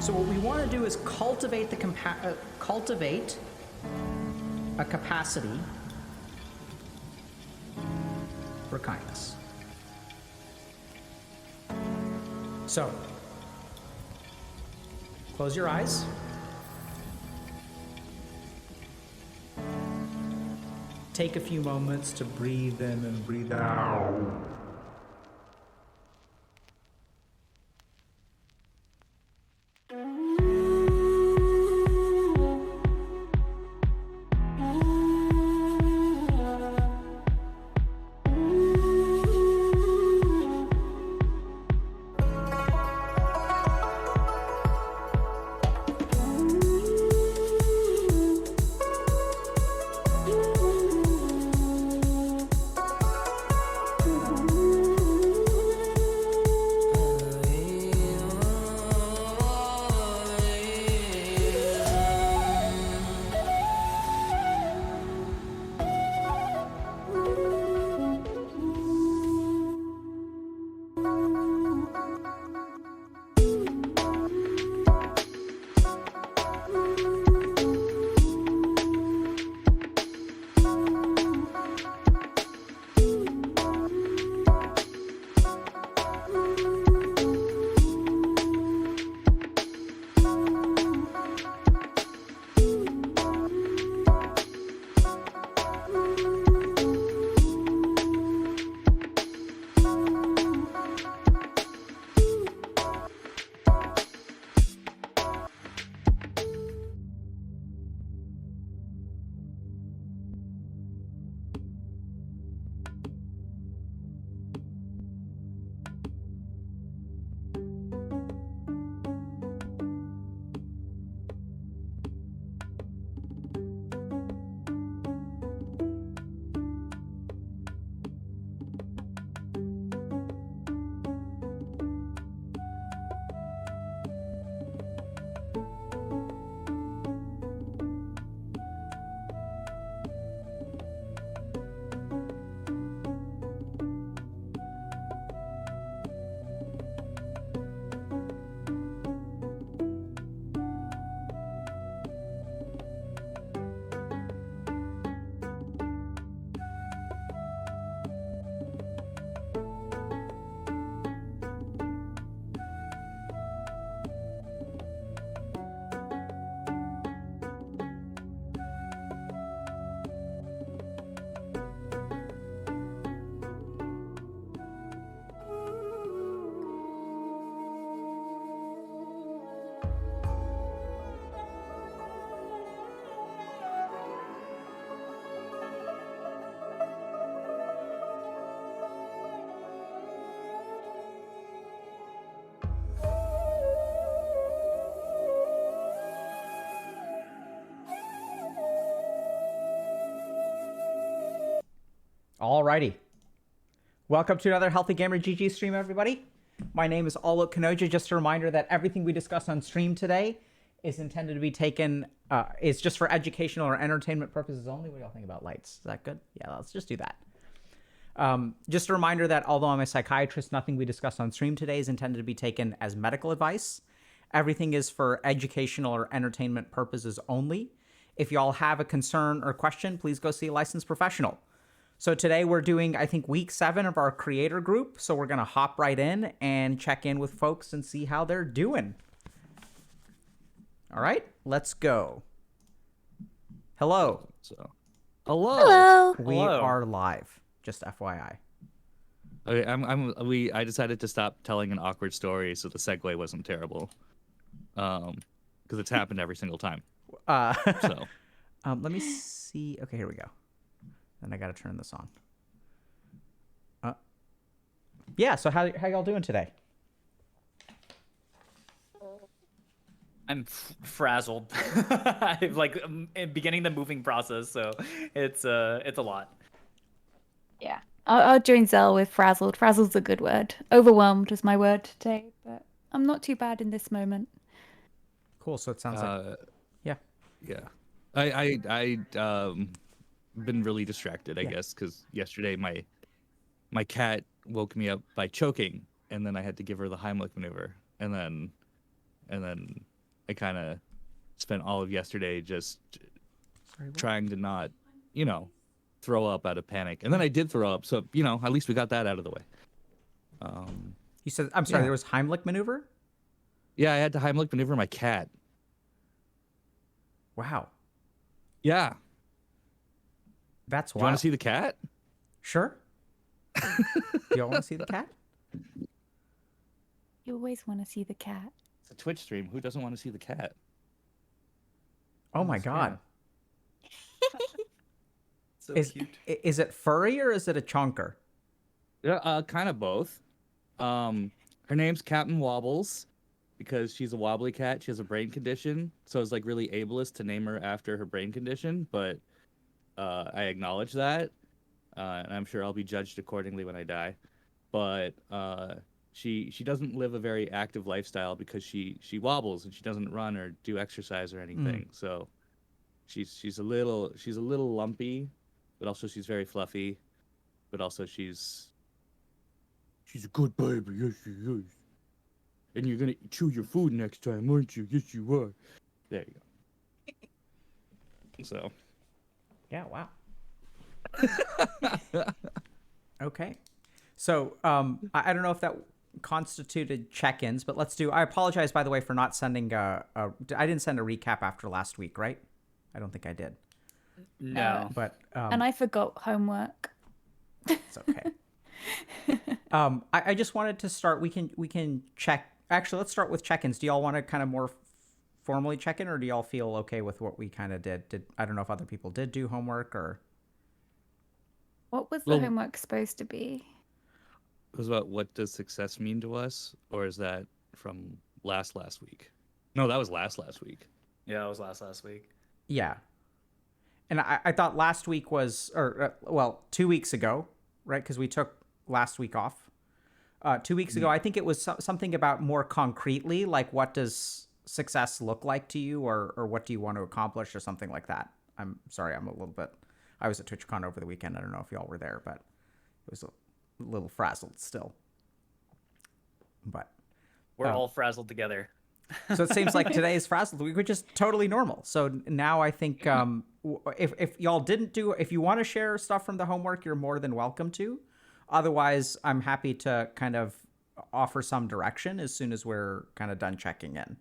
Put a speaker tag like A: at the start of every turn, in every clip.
A: So what we want to do is cultivate cultivate a capacity for kindness. So, close your eyes. Take a few moments to breathe in and breathe out. Alrighty. Welcome to another Healthy Gamer GG stream, everybody. My name is Alok Kanoja. Just a reminder that everything we discuss on stream today is intended to be taken, is just for educational or entertainment purposes only. What do y'all think about lights? Is that good? Yeah, let's just do that. Just a reminder that although I'm a psychiatrist, nothing we discuss on stream today is intended to be taken as medical advice. Everything is for educational or entertainment purposes only. If y'all have a concern or question, please go see a licensed professional. So today we're doing, I think, week 7 of our creator group. So we're going to hop right in and check in with folks and see how they're doing. All right, let's go. Hello.
B: So, hello.
C: Hello.
A: We are live, just FYI.
B: Okay, I decided to stop telling an awkward story so the segue wasn't terrible. Because it's happened every single time. So.
A: Let me see. Okay, here we go. Then I got to turn this on. Yeah, so how y'all doing today?
D: I'm frazzled. I'm like beginning the moving process, so it's a lot.
C: Yeah, I'll join Zell with frazzled. Frazzled's a good word. Overwhelmed is my word today, but I'm not too bad in this moment.
A: Cool. So it sounds like
B: yeah. I been really distracted, I guess, because yesterday my cat woke me up by choking, and then I had to give her the Heimlich maneuver, and then and then I kind of spent all of yesterday just
A: Sorry, what?
B: trying to not, throw up out of panic. And then I did throw up, so at least we got that out of the way.
A: You said, I'm sorry,
B: Yeah.
A: there was Heimlich maneuver?
B: Yeah, I had to Heimlich maneuver my cat.
A: Wow.
B: Yeah.
A: That's
B: Do you want
A: wild.
B: to see the cat?
A: Sure. Do y'all want to see the cat?
C: You always want to see the cat.
B: It's a Twitch stream. Who doesn't want to see the cat?
A: Oh my God.
D: So
A: Is,
D: cute.
A: is it furry or is it a chonker?
B: Yeah, kind of both. Her name's Captain Wobbles because she's a wobbly cat. She has a brain condition, so it's like really ableist to name her after her brain condition. But I acknowledge that, and I'm sure I'll be judged accordingly when I die. But she doesn't live a very active lifestyle because she wobbles and she doesn't run or do exercise or anything. So she's a little lumpy, but also she's very fluffy, but also she's a good baby. Yes, she is. And you're gonna chew your food next time, aren't you? Yes, you are. There you go. So.
A: Yeah, wow. Okay. So I don't know if that constituted check-ins, but let's do. I apologize, by the way, for not sending I didn't send a recap after last week, right? I don't think I did.
D: No.
A: But
C: And I forgot homework.
A: it's okay. I just wanted to start. We can check. Actually, let's start with check-ins. Do y'all want to kind of more formally check in, or do y'all feel okay with what we kind of did? I don't know if other people did do homework or.
C: What was the
B: Well-
C: homework supposed to be?
B: It was about what does success mean to us, or is that from last week? No, that was last week.
D: Yeah, it was last week.
A: Yeah. And I thought last week was, or well, 2 weeks ago, right? Because we took last week off. 2 weeks ago, I think it was something about more concretely, like what does success look like to you, or what do you want to accomplish, or something like that. I'm sorry, I was at TwitchCon over the weekend. I don't know if y'all were there, but it was a little frazzled still. But
D: We're all frazzled together.
A: so it seems like today is frazzled week, which is totally normal. So now I think if y'all didn't do, if you want to share stuff from the homework, you're more than welcome to. Otherwise, I'm happy to kind of offer some direction as soon as we're kind of done checking in.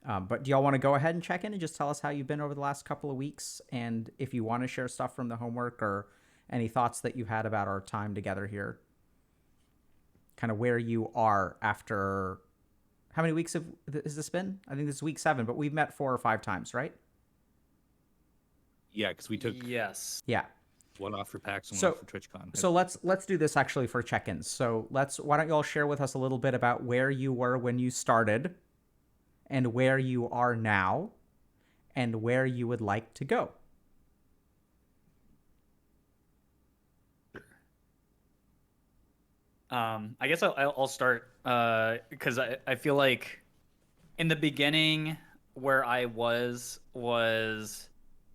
A: But do y'all want to go ahead and check in and just tell us how you've been over the last couple of weeks? And if you want to share stuff from the homework or any thoughts that you've had about our time together here, kind of where you are after, how many weeks has this been? I think this is week 7, but we've met 4 or 5 times, right?
B: Yeah, because we took
D: Yes.
A: Yeah.
B: one off for PAX and
A: So-
B: one off for TwitchCon.
A: So let's do this actually for check-ins. So why don't you all share with us a little bit about where you were when you started and where you are now and where you would like to go.
D: I guess I'll start because I feel like in the beginning where I was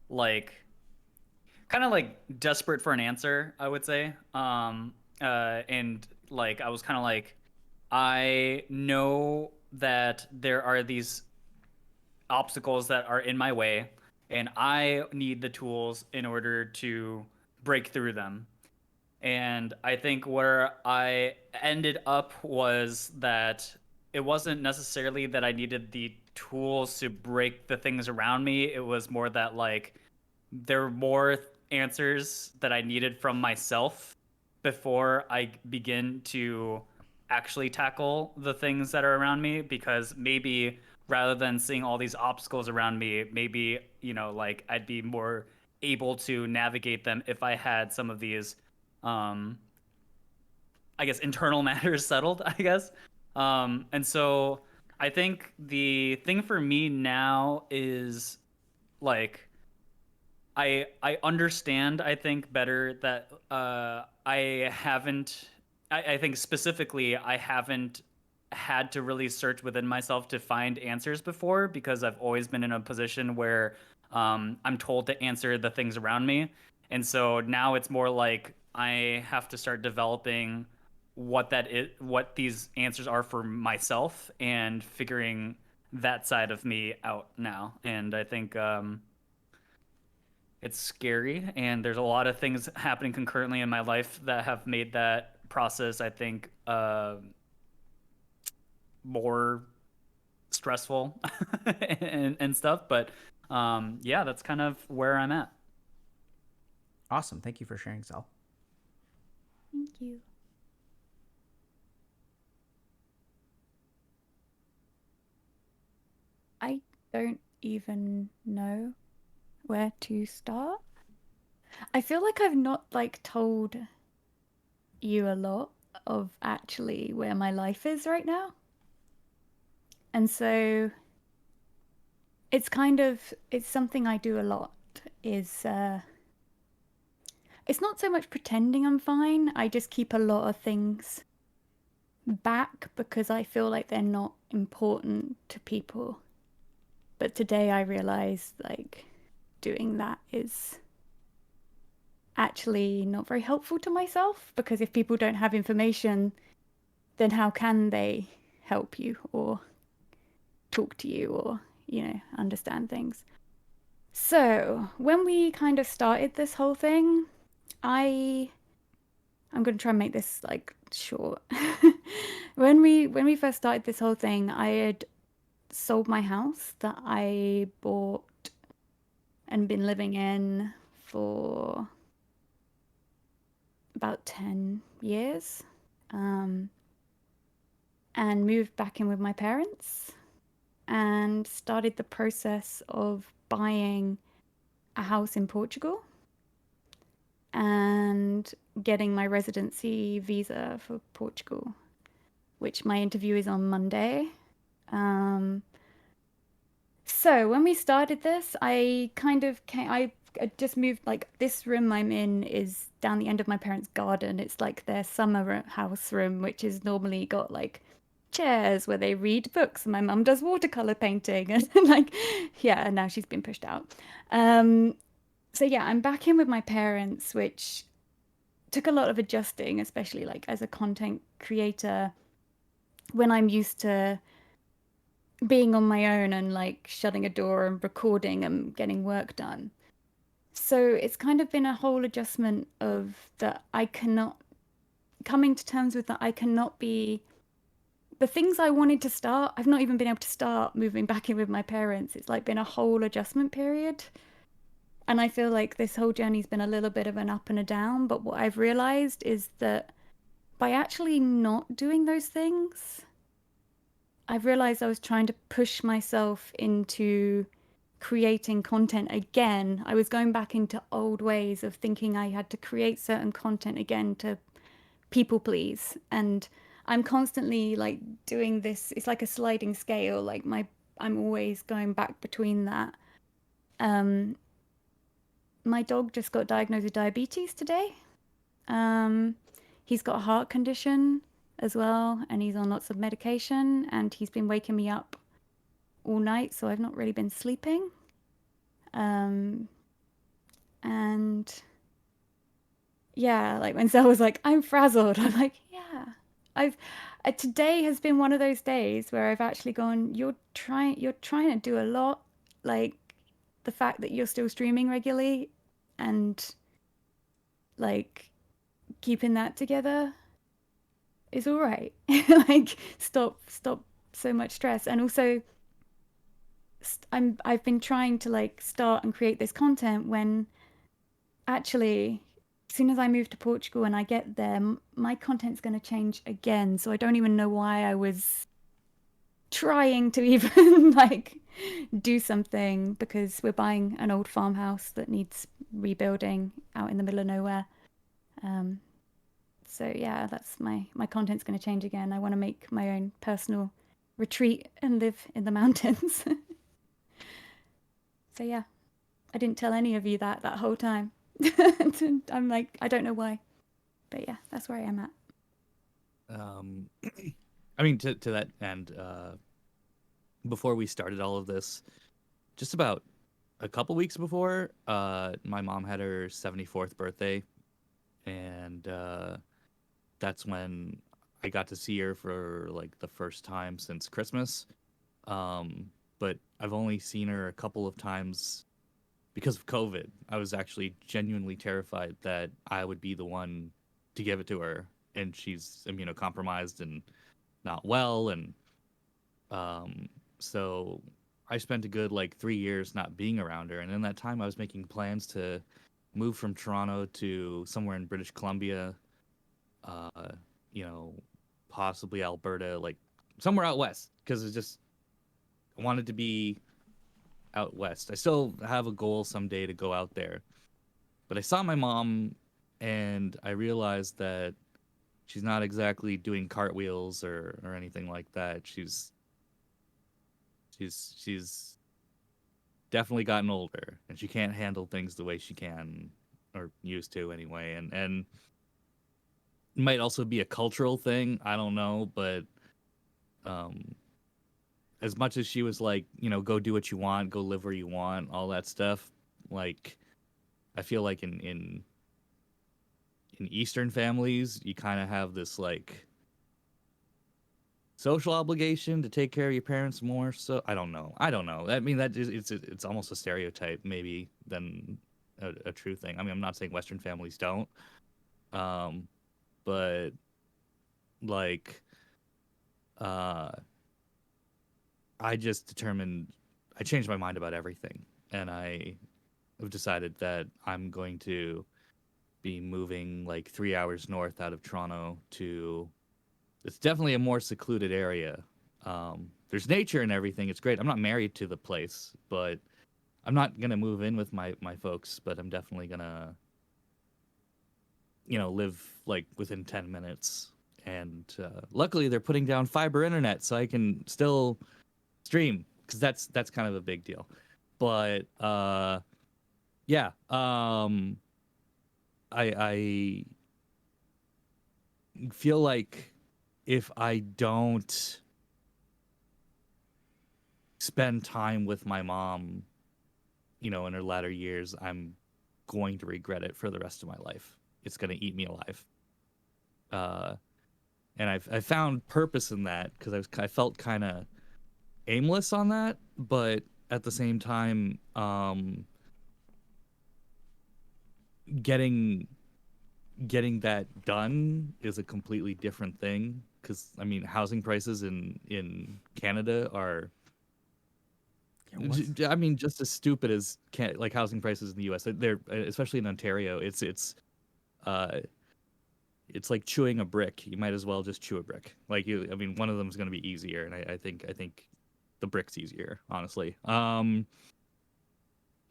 D: like kind of like desperate for an answer, I would say. And like I was kind of like, I know that there are these obstacles that are in my way, and I need the tools in order to break through them. And I think where I ended up was that it wasn't necessarily that I needed the tools to break the things around me. It was more that like there were more answers that I needed from myself before I begin to actually tackle the things that are around me, because maybe rather than seeing all these obstacles around me, maybe, like I'd be more able to navigate them if I had some of these I guess internal matters settled, I guess. And so I think the thing for me now is like I understand, I think, better that I haven't I think specifically I haven't had to really search within myself to find answers before, because I've always been in a position where I'm told to answer the things around me. And so now it's more like I have to start developing what these answers are for myself and figuring that side of me out now, and I think it's scary. And there's a lot of things happening concurrently in my life that have made that process, I think, more stressful and stuff. But yeah, that's kind of where I'm at.
A: Awesome. Thank you for sharing, Zell.
C: Thank you. I don't even know where to start. I feel like I've not like told you a lot of actually where my life is right now. And so it's it's something I do a lot is it's not so much pretending I'm fine. I just keep a lot of things back because I feel like they're not important to people. But today I realized like doing that is actually not very helpful to myself, because if people don't have information, then how can they help you or talk to you or, understand things? So when we kind of started this whole thing, I'm going to try and make this like short. when we first started this whole thing, I had sold my house that I bought and been living in for about 10 years, and moved back in with my parents and started the process of buying a house in Portugal and getting my residency visa for Portugal, which my interview is on Monday. So when we started this, I just moved, like, this room I'm in is down the end of my parents' garden. It's like their summer house room, which is normally got like chairs where they read books, and my mum does watercolor painting, and like, yeah, and now she's been pushed out. So yeah, I'm back in with my parents, which took a lot of adjusting, especially like as a content creator, when I'm used to being on my own and like shutting a door and recording and getting work done. So it's kind of been a whole adjustment of that I cannot, coming to terms with that I cannot be the things I wanted to start. I've not even been able to start moving back in with my parents. It's like been a whole adjustment period. And I feel like this whole journey's been a little bit of an up and a down. But what I've realized is that by actually not doing those things, I've realized I was trying to push myself into creating content again. I was going back into old ways of thinking I had to create certain content again to people please. And I'm constantly like doing this. It's like a sliding scale. Like I'm always going back between that. My dog just got diagnosed with diabetes today. He's got a heart condition as well, and he's on lots of medication, and he's been waking me up all night, so I've not really been sleeping. And yeah, like when Zell was like, I'm frazzled, I'm like, yeah. Today has been one of those days where I've actually gone, you're trying to do a lot. Like the fact that you're still streaming regularly and like keeping that together is all right. Like stop so much stress. And also I've been trying to like start and create this content when actually as soon as I move to Portugal and I get there, my content's going to change again. So I don't even know why I was trying to even like do something, because we're buying an old farmhouse that needs rebuilding out in the middle of nowhere. So yeah, that's my content's going to change again. I want to make my own personal retreat and live in the mountains. So yeah, I didn't tell any of you that whole time. I'm like, I don't know why, but yeah, that's where I am at.
B: I mean, to that end, before we started all of this, just about a couple weeks before, my mom had her 74th birthday, and that's when I got to see her for like the first time since Christmas. But I've only seen her a couple of times because of COVID. I was actually genuinely terrified that I would be the one to give it to her, and she's immunocompromised and not well, and um, so I spent a good like 3 years not being around her, and in that time I was making plans to move from Toronto to somewhere in British Columbia, uh, you know, possibly Alberta, like somewhere out west, because it's just I wanted to be out west. I still have a goal someday to go out there. But I saw my mom and I realized that she's not exactly doing cartwheels or anything like that. She's definitely gotten older and she can't handle things the way she can or used to anyway. And it might also be a cultural thing. I don't know, but um as much as she was like, go do what you want, go live where you want, all that stuff, like I feel like in Eastern families, you kind of have this like social obligation to take care of your parents more. So I don't know. I mean, that is it's almost a stereotype maybe than a true thing. I mean, I'm not saying Western families don't, um, but like uh, I just determined I changed my mind about everything, and I have decided that I'm going to be moving like 3 hours north out of Toronto to. It's definitely a more secluded area. There's nature and everything. It's great. I'm not married to the place, but I'm not gonna move in with my folks. But I'm definitely gonna, live like within 10 minutes. And luckily, they're putting down fiber internet, so I can still stream because that's kind of a big deal. But yeah, I feel like if I don't spend time with my mom, in her latter years, I'm going to regret it for the rest of my life. It's going to eat me alive. And I found purpose in that because I felt kind of aimless on that, but at the same time, getting that done is a completely different thing because I mean housing prices in Canada are I mean just as stupid as like housing prices in the US. They're especially in Ontario. Uh it's like chewing a brick. You might as well just chew a brick. Like I mean one of them is going to be easier, and I think the brick's easier, honestly. And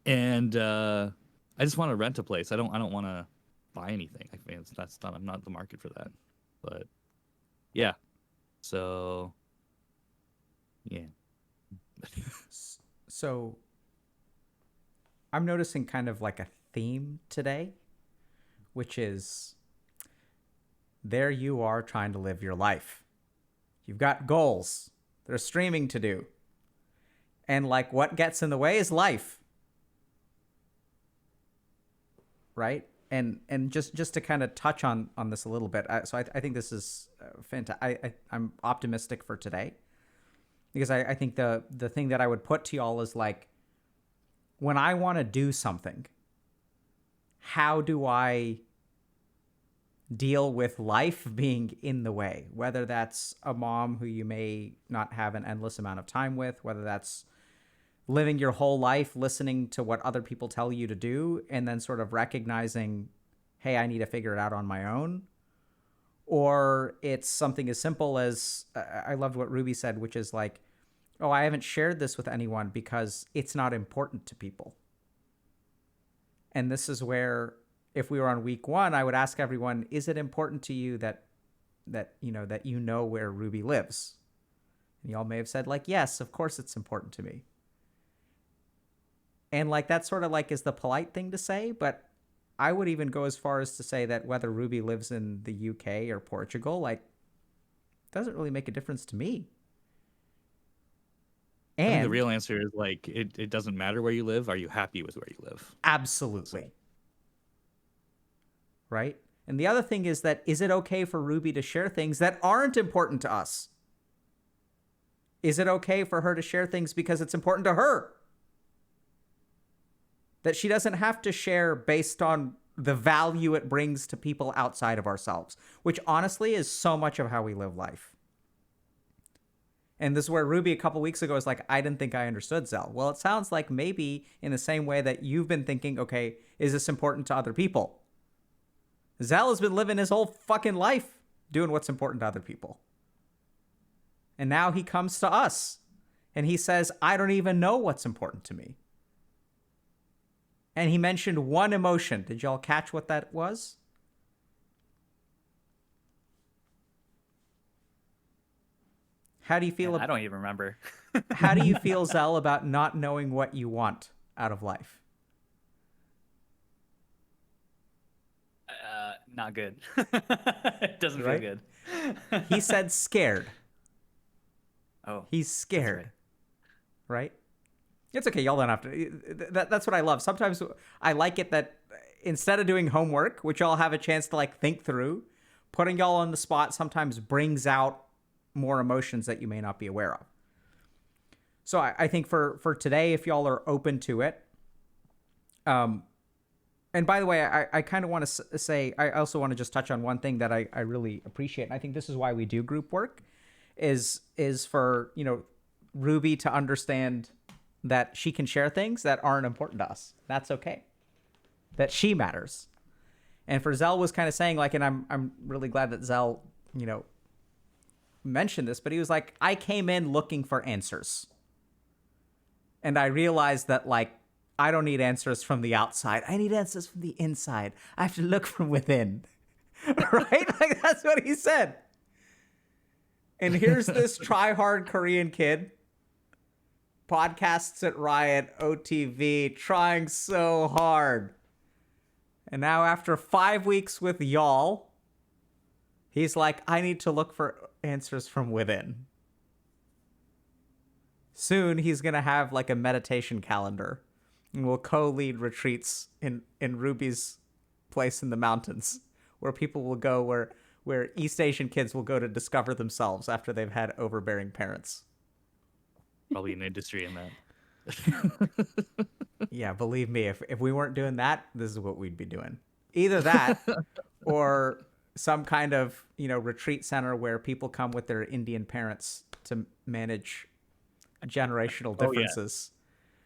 B: I just want to rent a place. I don't want to buy anything. I mean, that's not. I'm not the market for that. But yeah, so yeah.
A: So I'm noticing kind of like a theme today, which is there you are trying to live your life. You've got goals. There's streaming to do. And like what gets in the way is life. Right? And just to kind of touch on this a little bit. So I think this is fantastic. I'm optimistic for today because I think the thing that I would put to y'all is like when I want to do something, how do I deal with life being in the way? Whether that's a mom who you may not have an endless amount of time with, whether that's living your whole life listening to what other people tell you to do and then sort of recognizing, hey, I need to figure it out on my own. Or it's something as simple as, I loved what Ruby said, which is like, oh, I haven't shared this with anyone because it's not important to people. And this is where, if we were on week 1, I would ask everyone, is it important to you that you know where Ruby lives? And y'all may have said like, yes, of course it's important to me. And like that sort of like is the polite thing to say, but I would even go as far as to say that whether Ruby lives in the UK or Portugal, like doesn't really make a difference to me.
B: I think the
A: And
B: real answer is like it doesn't matter where you live. Are you happy with where you live?
A: absolutely. Right? And the other thing is it okay for Ruby to share things that aren't important to us? Is it okay for her to share things because it's important to her? That she doesn't have to share based on the value it brings to people outside of ourselves, which honestly is so much of how we live life. And this is where Ruby a couple weeks ago was like, I didn't think I understood Zell. Well, it sounds like maybe in the same way that you've been thinking, okay, is this important to other people? Zell has been living his whole fucking life doing what's important to other people. And now he comes to us and he says, I don't even know what's important to me. And he mentioned one emotion. Did y'all catch what that was? How do you feel?
D: I don't even remember.
A: How do you feel, Zell, about not knowing what you want out of life?
D: Not good. It doesn't feel
A: Right?
D: good.
A: He said scared.
D: Oh,
A: He's scared. Right? It's okay. Y'all don't have to. That's what I love. Sometimes I like it that instead of doing homework, which y'all have a chance to like think through, putting y'all on the spot sometimes brings out more emotions that you may not be aware of. So I think for today, if y'all are open to it, and by the way, I kind of want to say, I also want to just touch on one thing that I really appreciate. And I think this is why we do group work is for, Ruby to understand that she can share things that aren't important to us. That's okay. That she matters. And for Zell was kind of saying like, and I'm really glad that Zell, mentioned this, but he was like, I came in looking for answers. And I realized that like, I don't need answers from the outside. I need answers from the inside. I have to look from within. Right? Like that's what he said. And here's this try-hard Korean kid, podcasts at Riot, OTV, trying so hard. And now after 5 weeks with y'all, he's like, I need to look for answers from within. Soon he's going to have like a meditation calendar and we'll co-lead retreats in Ruby's place in the mountains where people will go, where East Asian kids will go to discover themselves after they've had overbearing parents.
B: Probably an industry in that.
A: Yeah, believe me, if we weren't doing that, this is what we'd be doing. Either that or some kind of, retreat center where people come with their Indian parents to manage generational differences.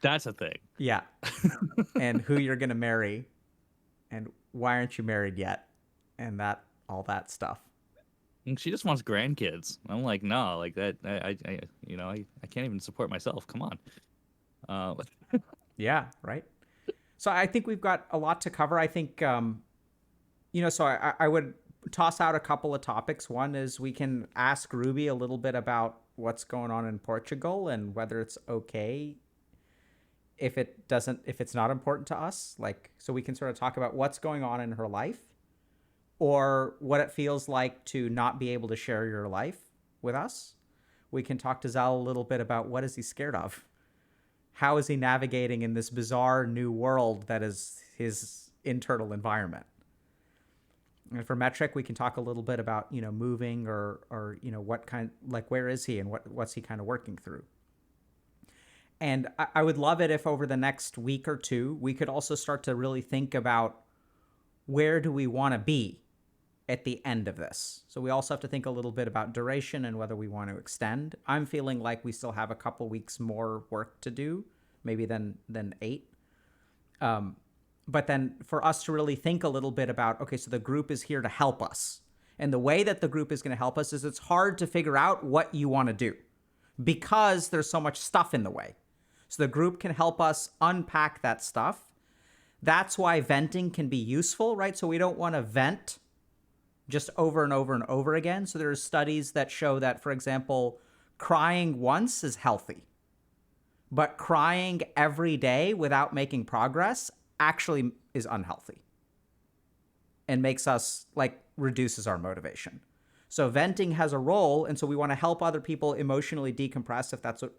B: That's a thing.
A: Yeah. And who you're going to marry and why aren't you married yet? And all that stuff.
B: And she just wants grandkids. I'm like, no, like that. I can't even support myself. Come on.
A: Yeah. Right. So I think we've got a lot to cover. I think, so I would toss out a couple of topics. One is we can ask Ruby a little bit about what's going on in Portugal and whether it's okay if it's not important to us, like, so we can sort of talk about what's going on in her life or what it feels like to not be able to share your life with us. We can talk to Zal a little bit about what is he scared of? How is he navigating in this bizarre new world that is his internal environment? And for Metric, we can talk a little bit about, moving or what kind, like, where is he and what's he kind of working through? And I would love it if over the next week or two, we could also start to really think about where do we want to be at the end of this. So we also have to think a little bit about duration and whether we want to extend. I'm feeling like we still have a couple weeks more work to do, maybe than 8. But then for us to really think a little bit about, okay, so the group is here to help us. And the way that the group is going to help us is it's hard to figure out what you want to do because there's so much stuff in the way. So the group can help us unpack that stuff. That's why venting can be useful, right? So we don't want to vent just over and over and over again. So there are studies that show that, for example, crying once is healthy, but crying every day without making progress actually is unhealthy and makes us, like, reduces our motivation. So venting has a role, and so we want to help other people emotionally decompress if that's what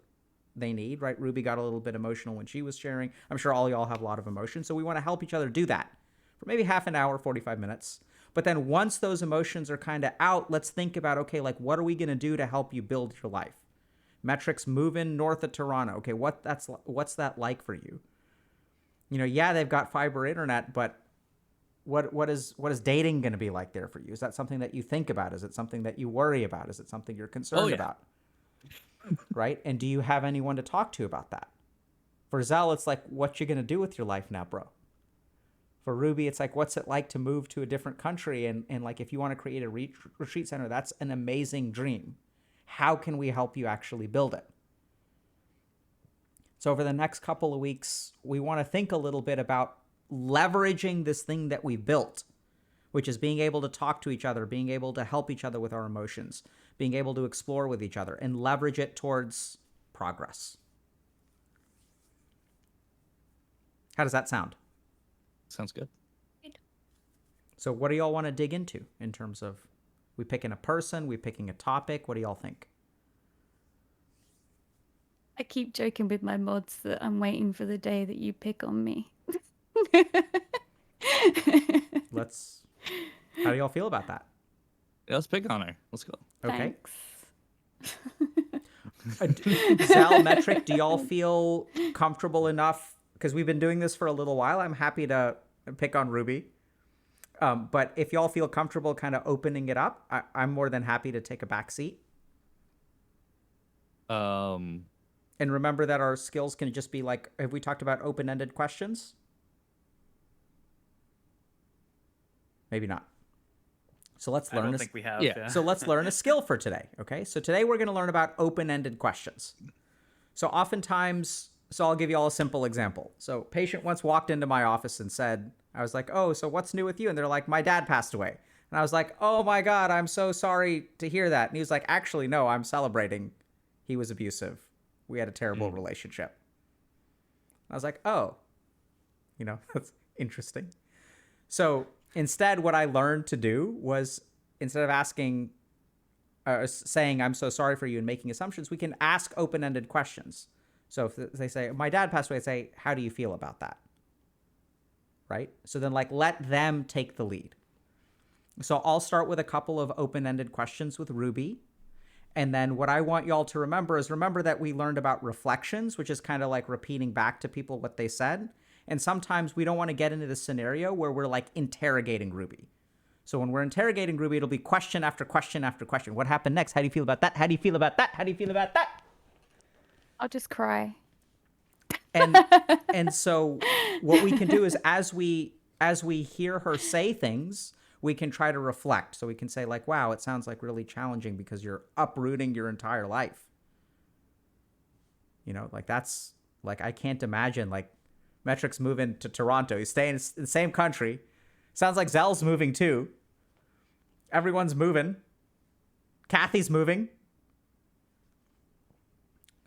A: they need, right? Ruby got a little bit emotional when she was sharing. I'm sure all y'all have a lot of emotion, so we want to help each other do that for maybe half an hour, 45 minutes. But then once those emotions are kind of out, let's think about, okay, like, what are we going to do to help you build your life? Metrics moving north of Toronto. Okay, what's that like for you? You know, yeah, they've got fiber internet, but what is dating going to be like there for you? Is that something that you think about? Is it something that you worry about? Is it something you're concerned
B: yeah.
A: about? Right? And do you have anyone to talk to about that? For Zell, it's like, what you going to do with your life now, bro? For Ruby, it's like, what's it like to move to a different country? And like, if you want to create a retreat center, that's an amazing dream. How can we help you actually build it? So over the next couple of weeks, we want to think a little bit about leveraging this thing that we built, which is being able to talk to each other, being able to help each other with our emotions, being able to explore with each other, and leverage it towards progress. How does that sound?
B: Sounds good.
A: So what do y'all want to dig into in terms of, we picking a person, we picking a topic? What do y'all think?
C: I keep joking with my mods that I'm waiting for the day that you pick on me.
A: How do y'all feel about that?
B: Yeah, let's pick on her. Let's go.
A: Okay.
C: Thanks.
A: Zal, Metric, do y'all feel comfortable enough? Because we've been doing this for a little while. I'm happy to pick on Ruby. But if y'all feel comfortable kind of opening it up, I'm more than happy to take a back seat. And remember that our skills can just be like, have we talked about open-ended questions? Maybe not. So let's learn.
D: I don't think we have.
B: Yeah.
A: So let's learn a skill for today. Okay. So today we're going to learn about open-ended questions. So oftentimes, so I'll give you all a simple example. So patient once walked into my office and said, I was like, oh, so what's new with you? And they're like, my dad passed away. And I was like, oh my God, I'm so sorry to hear that. And he was like, actually, no, I'm celebrating. He was abusive. We had a terrible relationship. I was like, oh, that's interesting. So instead, what I learned to do was, instead of saying, I'm so sorry for you and making assumptions, we can ask open-ended questions. So if they say, my dad passed away, I'd say, how do you feel about that? Right? So then let them take the lead. So I'll start with a couple of open-ended questions with Ruby. And then what I want y'all to remember that we learned about reflections, which is kind of like repeating back to people what they said. And sometimes we don't want to get into the scenario where we're like interrogating Ruby. So when we're interrogating Ruby, it'll be question after question after question. What happened next? How do you feel about that? How do you feel about that? How do you feel about that?
C: I'll just cry.
A: And so what we can do is as we hear her say things, we can try to reflect. So we can say like, wow, it sounds like really challenging because you're uprooting your entire life. That's like, I can't imagine like Metric's moving to Toronto. He's staying in the same country. Sounds like Zell's moving too. Everyone's moving. Kathy's moving.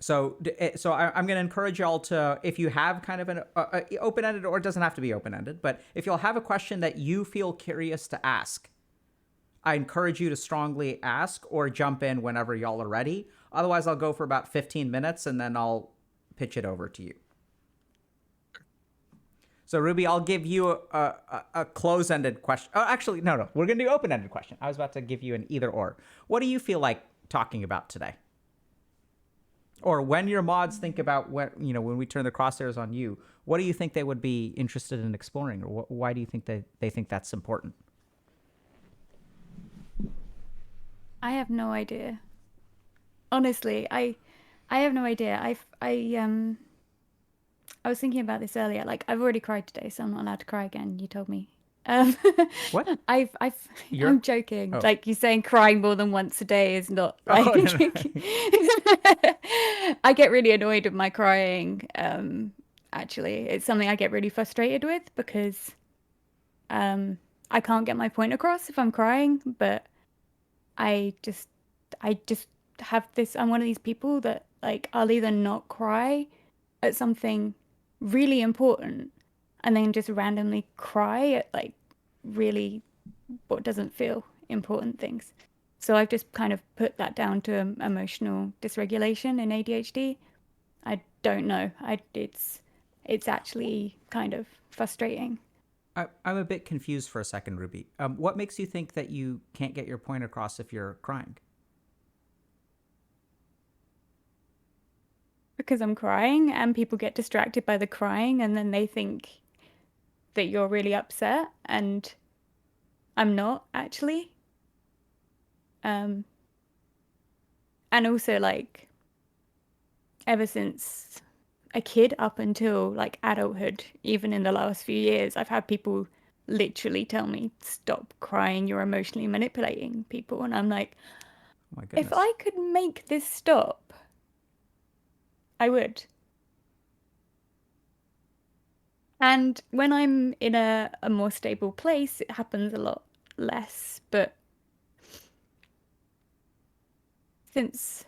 A: So I'm going to encourage y'all to, if you have kind of an open-ended, or it doesn't have to be open-ended, but if you'll have a question that you feel curious to ask, I encourage you to strongly ask or jump in whenever y'all are ready. Otherwise, I'll go for about 15 minutes and then I'll pitch it over to you. So Ruby, I'll give you a close-ended question. Oh, actually, no. We're going to do open-ended question. I was about to give you an either or. What do you feel like talking about today? Or when your mods think about when we turn the crosshairs on you, what do you think they would be interested in exploring? Or why do you think they think that's important?
C: I have no idea. Honestly, I have no idea. I was thinking about this earlier. Like, I've already cried today, so I'm not allowed to cry again. You told me.
A: What?
C: I'm joking.
A: Oh.
C: Like, you're saying crying more than once a day is not like
A: Oh, no.
C: I get really annoyed with my crying. Actually, it's something I get really frustrated with because I can't get my point across if I'm crying, but I just have this, I'm one of these people that like I'll either not cry at something really important and then just randomly cry at like really what doesn't feel important things. So I've just kind of put that down to emotional dysregulation in ADHD. I don't know. It's actually kind of frustrating.
A: I'm a bit confused for a second, Ruby. What makes you think that you can't get your point across if you're crying?
C: because I'm crying, and people get distracted by the crying, and then they think that you're really upset, and I'm not actually. And also, like, ever since a kid up until like adulthood, even in the last few years, I've had people literally tell me, stop crying, you're emotionally manipulating people. And I'm like,
A: Oh my goodness.
C: if I could make this stop, I would. And when I'm in a more stable place, it happens a lot less. But since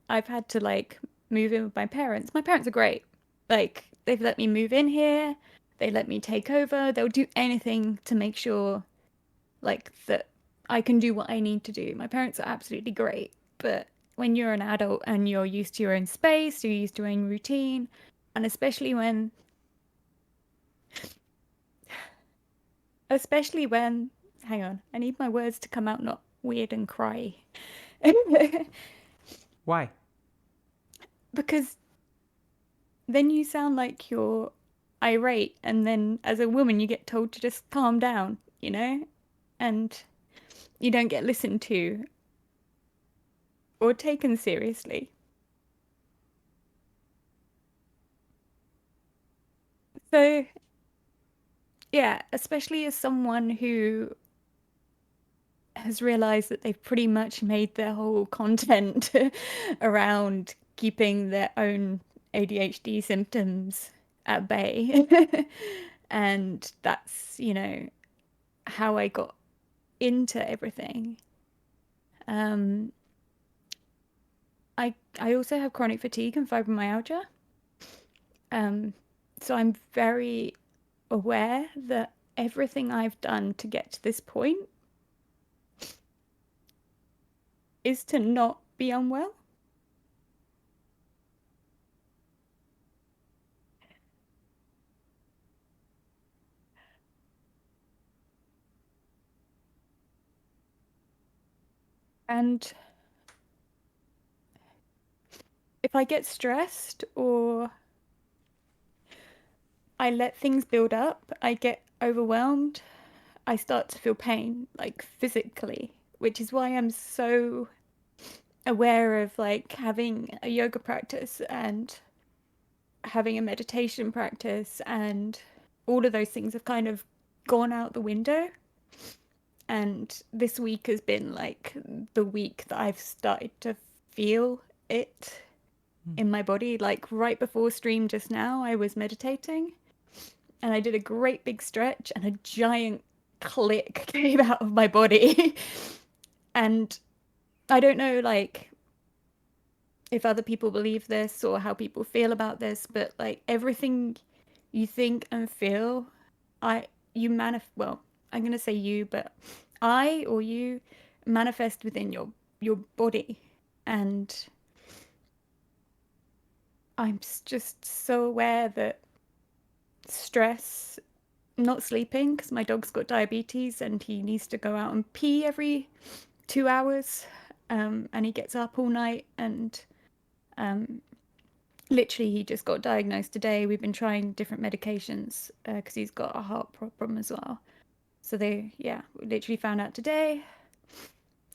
C: I've had to like move in with my parents are great. Like, they've let me move in here, they let me take over, they'll do anything to make sure like that I can do what I need to do. My parents are absolutely great. But when you're an adult and you're used to your own space, you're used to your own routine, and especially when hang on, I need my words to come out not weird and cry.
A: Why?
C: Because then you sound like you're irate, and then as a woman you get told to just calm down, you know? And you don't get listened to or taken seriously. So, yeah, especially as someone who has realized that they've pretty much made their whole content around keeping their own ADHD symptoms at bay. And that's, you know, how I got into everything. I also have chronic fatigue and fibromyalgia. So I'm very aware that everything I've done to get to this point is to not be unwell. And if I get stressed or I let things build up, I get overwhelmed, I start to feel pain, like physically, which is why I'm so aware of like having a yoga practice and having a meditation practice, and all of those things have kind of gone out the window. And this week has been like the week that I've started to feel it in my body. Like right before stream just now, I was meditating and I did a great big stretch and a giant click came out of my body. And I don't know, like, if other people believe this or how people feel about this, but like everything you think and feel, well, I'm gonna say you, but I or you manifest within your body. And I'm just so aware that stress, not sleeping, because my dog's got diabetes and he needs to go out and pee every 2 hours, and he gets up all night, and literally he just got diagnosed today. We've been trying different medications because he's got a heart problem as well. So we literally found out today.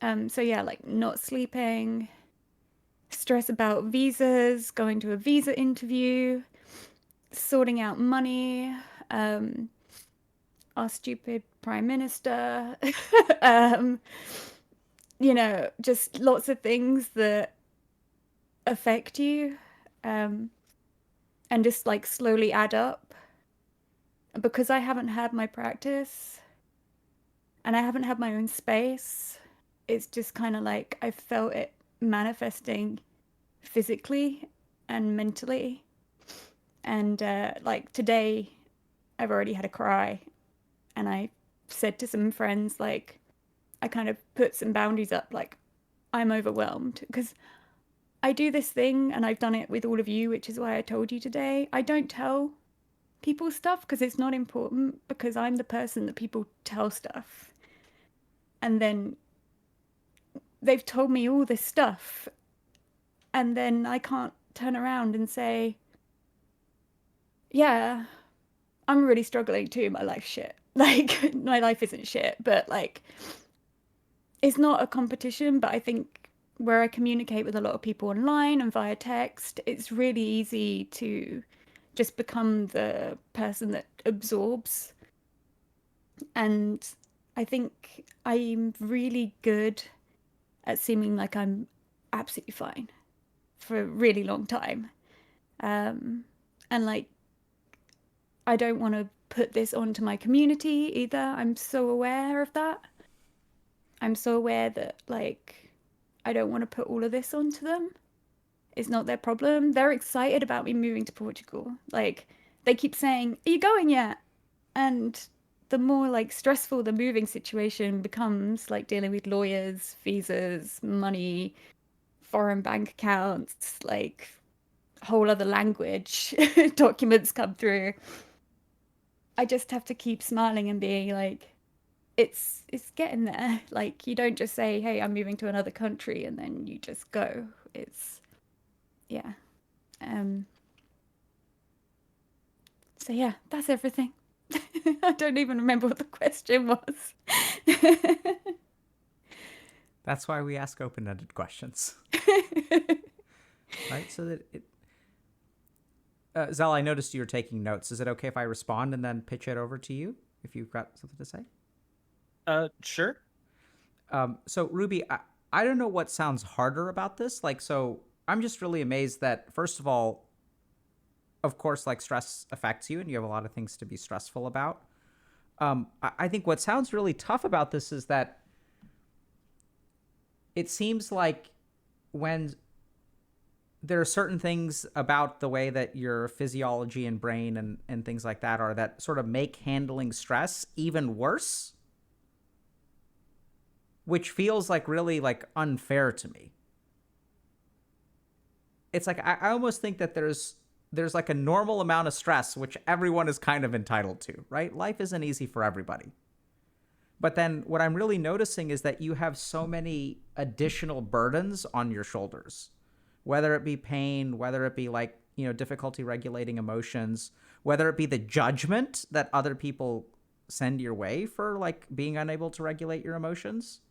C: So yeah, like not sleeping, stress about visas, going to a visa interview, sorting out money, our stupid prime minister, you know, just lots of things that affect you, and just like slowly add up. Because I haven't had my practice and I haven't had my own space, it's just kind of like I felt it manifesting physically and mentally. And like today, I've already had a cry, and I said to some friends, like, I kind of put some boundaries up, like, I'm overwhelmed because I do this thing and I've done it with all of you, which is why I told you today. I don't tell people stuff because it's not important, because I'm the person that people tell stuff. And then they've told me all this stuff, and then I can't turn around and say, yeah, I'm really struggling too. My life's shit. Like, my life isn't shit, but like, it's not a competition. But I think where I communicate with a lot of people online and via text, it's really easy to just become the person that absorbs. And I think I'm really good at seeming like I'm absolutely fine for a really long time. And like, I don't want to put this onto my community either. I'm so aware of that. I'm so aware that, like, I don't want to put all of this onto them. It's not their problem. They're excited about me moving to Portugal. Like, they keep saying, "Are you going yet?" And the more like stressful the moving situation becomes, like dealing with lawyers, visas, money, foreign bank accounts, like whole other language, documents come through. I just have to keep smiling and being like, it's getting there. Like, you don't just say, "Hey, I'm moving to another country," and then you just go. It's yeah. So yeah, that's everything. I don't even remember what the question was.
A: That's why we ask open-ended questions, right? So that it. Zell, I noticed you were taking notes. Is it okay if I respond and then pitch it over to you if you've got something to say?
D: Sure.
A: So Ruby, I don't know what sounds harder about this. Like, so I'm just really amazed that, first of all, of course, like, stress affects you and you have a lot of things to be stressful about. I think what sounds really tough about this is that it seems like when there are certain things about the way that your physiology and brain and things like that are that sort of make handling stress even worse, which feels like really like unfair to me. It's like I almost think that there's like a normal amount of stress which everyone is kind of entitled to, right? Life isn't easy for everybody. But then what I'm really noticing is that you have so many additional burdens on your shoulders, whether it be pain, whether it be like, difficulty regulating emotions, whether it be the judgment that other people send your way for like being unable to regulate your emotions.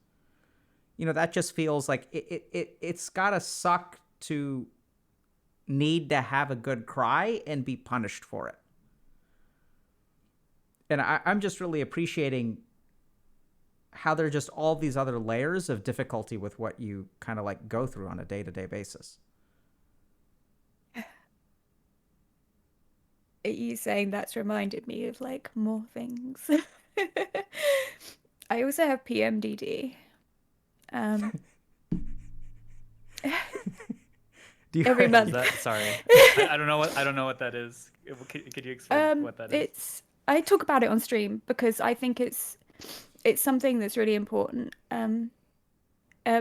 A: That just feels like it's gotta suck to need to have a good cry and be punished for it. And I'm just really appreciating how there are just all these other layers of difficulty with what you kind of like go through on a day-to-day basis.
C: You saying that's reminded me of like more things. I also have PMDD.
A: Do you
C: Every
D: What
C: month.
D: is that? Sorry, I don't know what that is. Could you explain what that is?
C: I talk about it on stream because I think it's something that's really important.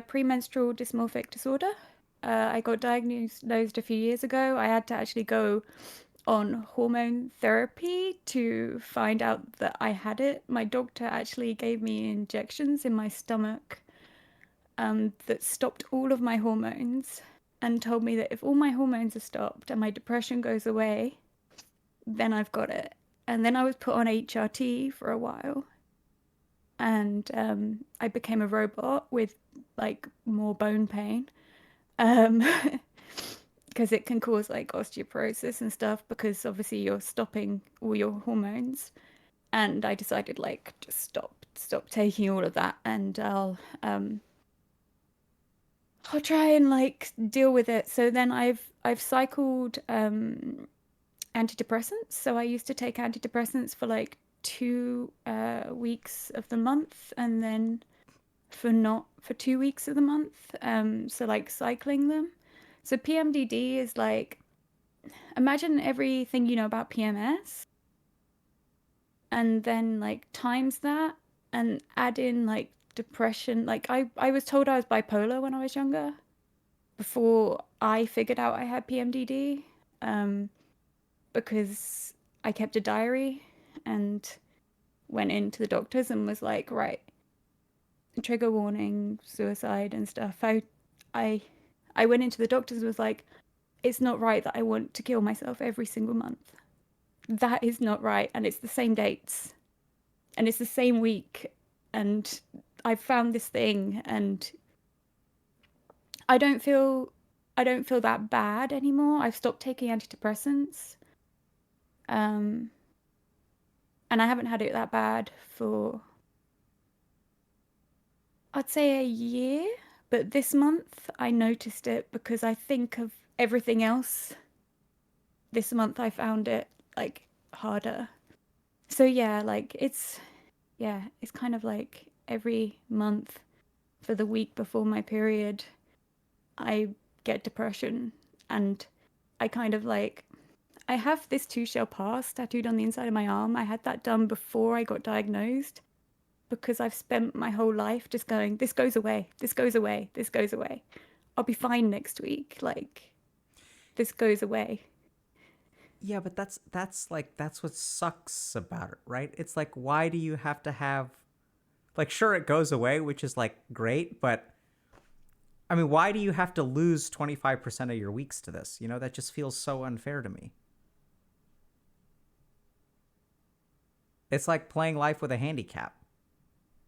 C: Premenstrual dysmorphic disorder. I got diagnosed a few years ago. I had to actually go on hormone therapy to find out that I had it. My doctor actually gave me injections in my stomach that stopped all of my hormones and told me that if all my hormones are stopped and my depression goes away, then I've got it. And then I was put on HRT for a while. And I became a robot with like more bone pain. Because it can cause like osteoporosis and stuff because obviously you're stopping all your hormones. And I decided like just stop taking all of that and I'll try and like deal with it. So then I've cycled antidepressants. So I used to take antidepressants for like 2 weeks of the month and then for 2 weeks of the month. So like cycling them. So PMDD is like, imagine everything you know about PMS and then like times that and add in like depression. Like I was told I was bipolar when I was younger before I figured out I had PMDD, because I kept a diary and went into the doctors and was like, right, trigger warning, suicide and stuff. I went into the doctors and was like, it's not right that I want to kill myself every single month. That is not right. And it's the same dates. And it's the same week. And I found this thing, and I don't feel that bad anymore. I've stopped taking antidepressants. And I haven't had it that bad for, I'd say, a year. But this month I noticed it because I think of everything else. This month I found it like harder. So yeah, like it's kind of like every month for the week before my period, I get depression, and I kind of like, I have this "Too shall pass" tattooed on the inside of my arm. I had that done before I got diagnosed because I've spent my whole life just going, this goes away, this goes away, this goes away. I'll be fine next week. Like, this goes away.
A: Yeah, but that's what sucks about it, right? It's like, why do you have to have, like, sure, it goes away, which is like great, but I mean, why do you have to lose 25% of your weeks to this? You know, that just feels so unfair to me. It's like playing life with a handicap.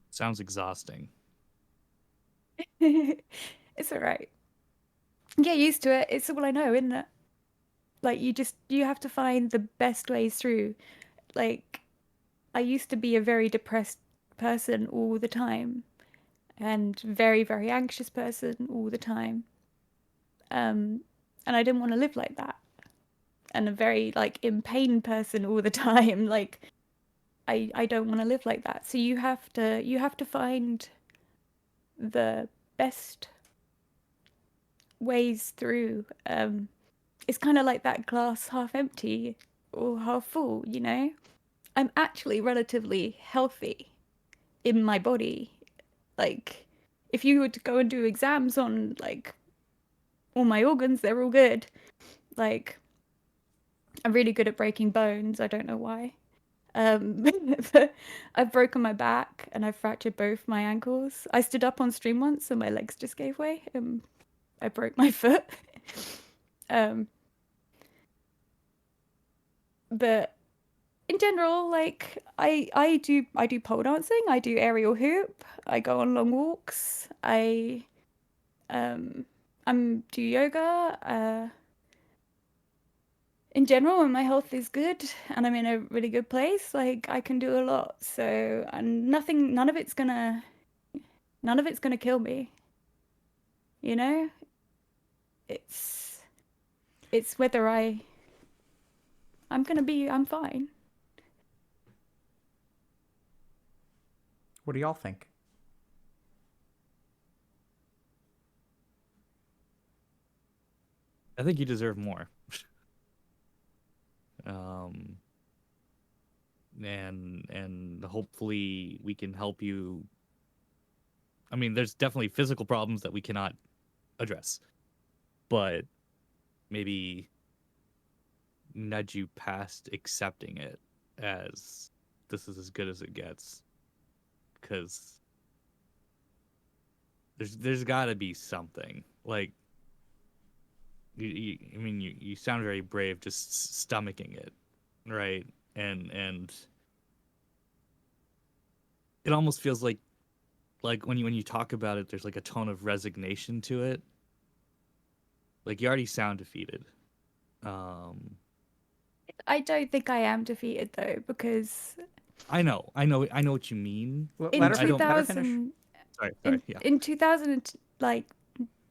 B: Sounds exhausting.
C: It's all right. Get used to it. It's all I know, isn't it? Like, you have to find the best ways through. Like, I used to be a very depressed person all the time, and very, very anxious person all the time. And I didn't want to live like that. And a very, like, in pain person all the time. Like, I don't want to live like that. So you have to find the best ways through. It's kind of like that glass half empty or half full, you know? I'm actually relatively healthy in my body. Like, if you were to go and do exams on, like, all my organs, they're all good. Like, I'm really good at breaking bones. I don't know why. But I've broken my back and I've fractured both my ankles. I stood up on stream once and my legs just gave way. I broke my foot. But in general, like, I do pole dancing, I do aerial hoop, I go on long walks, do yoga. In general, when my health is good and I'm in a really good place, like, I can do a lot. So, and none of it's gonna kill me. You know? It's whether I'm fine.
A: What do y'all think?
B: I think you deserve more. And hopefully we can help you. I mean, there's definitely physical problems that we cannot address, but maybe nudge you past accepting it as this is as good as it gets, because there's got to be something. Like, I mean, you sound very brave just stomaching it, right? And it almost feels like when you talk about it, there's like a tone of resignation to it. Like, you already sound defeated.
C: I don't think I am defeated though, because
B: I know what you mean.
C: in
A: Let her,
C: 2000
A: let her finish.
B: Sorry, yeah.
C: in 2000, like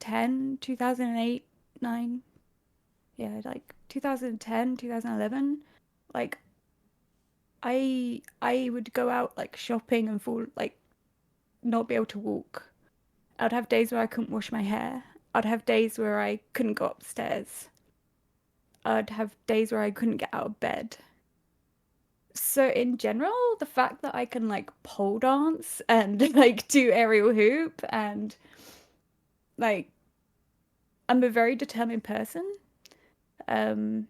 C: 10, 2008, 9, yeah, like 2010, 2011, like I would go out like shopping and fall, like, not be able to walk. I'd have days where I couldn't wash my hair. I'd have days where I couldn't go upstairs. I'd have days where I couldn't get out of bed. So in general, the fact that I can like pole dance and like do aerial hoop and like, I'm a very determined person. I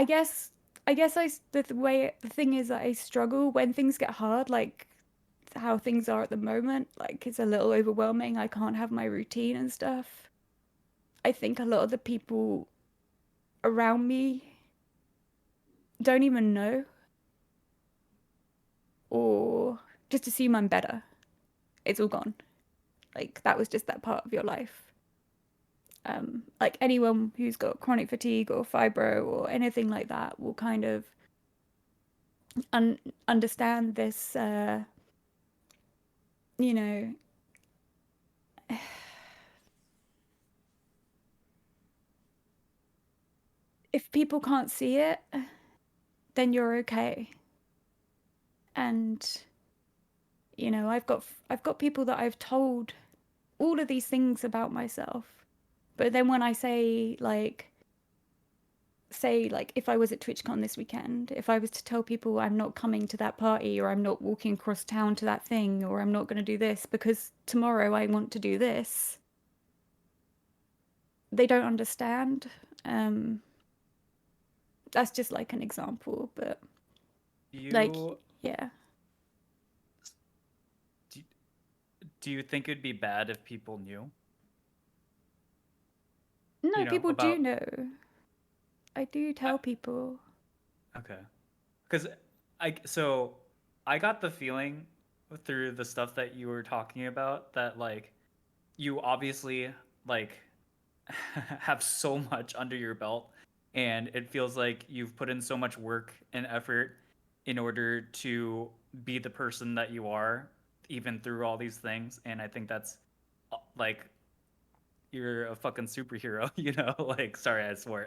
C: guess the thing is that I struggle when things get hard. Like, how things are at the moment, like it's a little overwhelming. I can't have my routine and stuff. I think a lot of the people around me don't even know or just assume I'm better. It's all gone. Like that was just that part of your life. Like anyone who's got chronic fatigue or fibro or anything like that will kind of understand this, you know, if people can't see it, then you're okay. And you know, I've got people that I've told all of these things about myself, but then when I say like if I was at TwitchCon this weekend, if I was to tell people I'm not coming to that party, or I'm not walking across town to that thing, or I'm not going to do this because tomorrow I want to do this, they don't understand. That's just like an example, but like, yeah.
D: Do you think it'd be bad if people knew?
C: No,
D: You know,
C: people do
D: about
C: know. I do tell people.
D: okay, because I got the feeling through the stuff that you were talking about that like you obviously like have so much under your belt, and it feels like you've put in so much work and effort in order to be the person that you are even through all these things. And I think that's like you're a fucking superhero, you know. Like, sorry, I swore.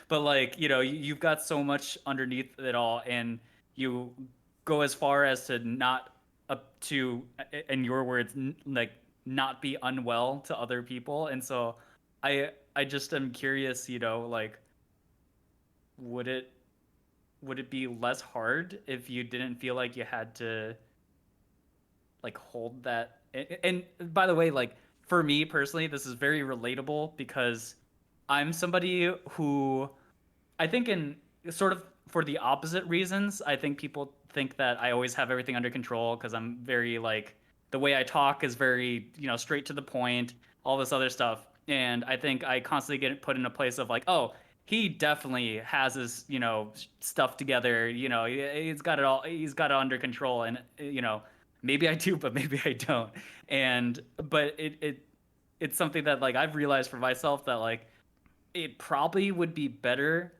D: But like, you know, you've got so much underneath it all, and you go as far as to not up to, in your words, like not be unwell to other people. And so, I just am curious, you know, like, would it be less hard if you didn't feel like you had to like hold that? And by the way, like for me personally, this is very relatable because I'm somebody who I think in sort of for the opposite reasons, I think people think that I always have everything under control because I'm very like the way I talk is very, you know, straight to the point, all this other stuff. And I think I constantly get put in a place of like, oh, he definitely has his, you know, stuff together, you know, he's got it all, he's got it under control. And, you know, maybe I do, but maybe I don't. And, but it's something that like I've realized for myself that like it probably would be better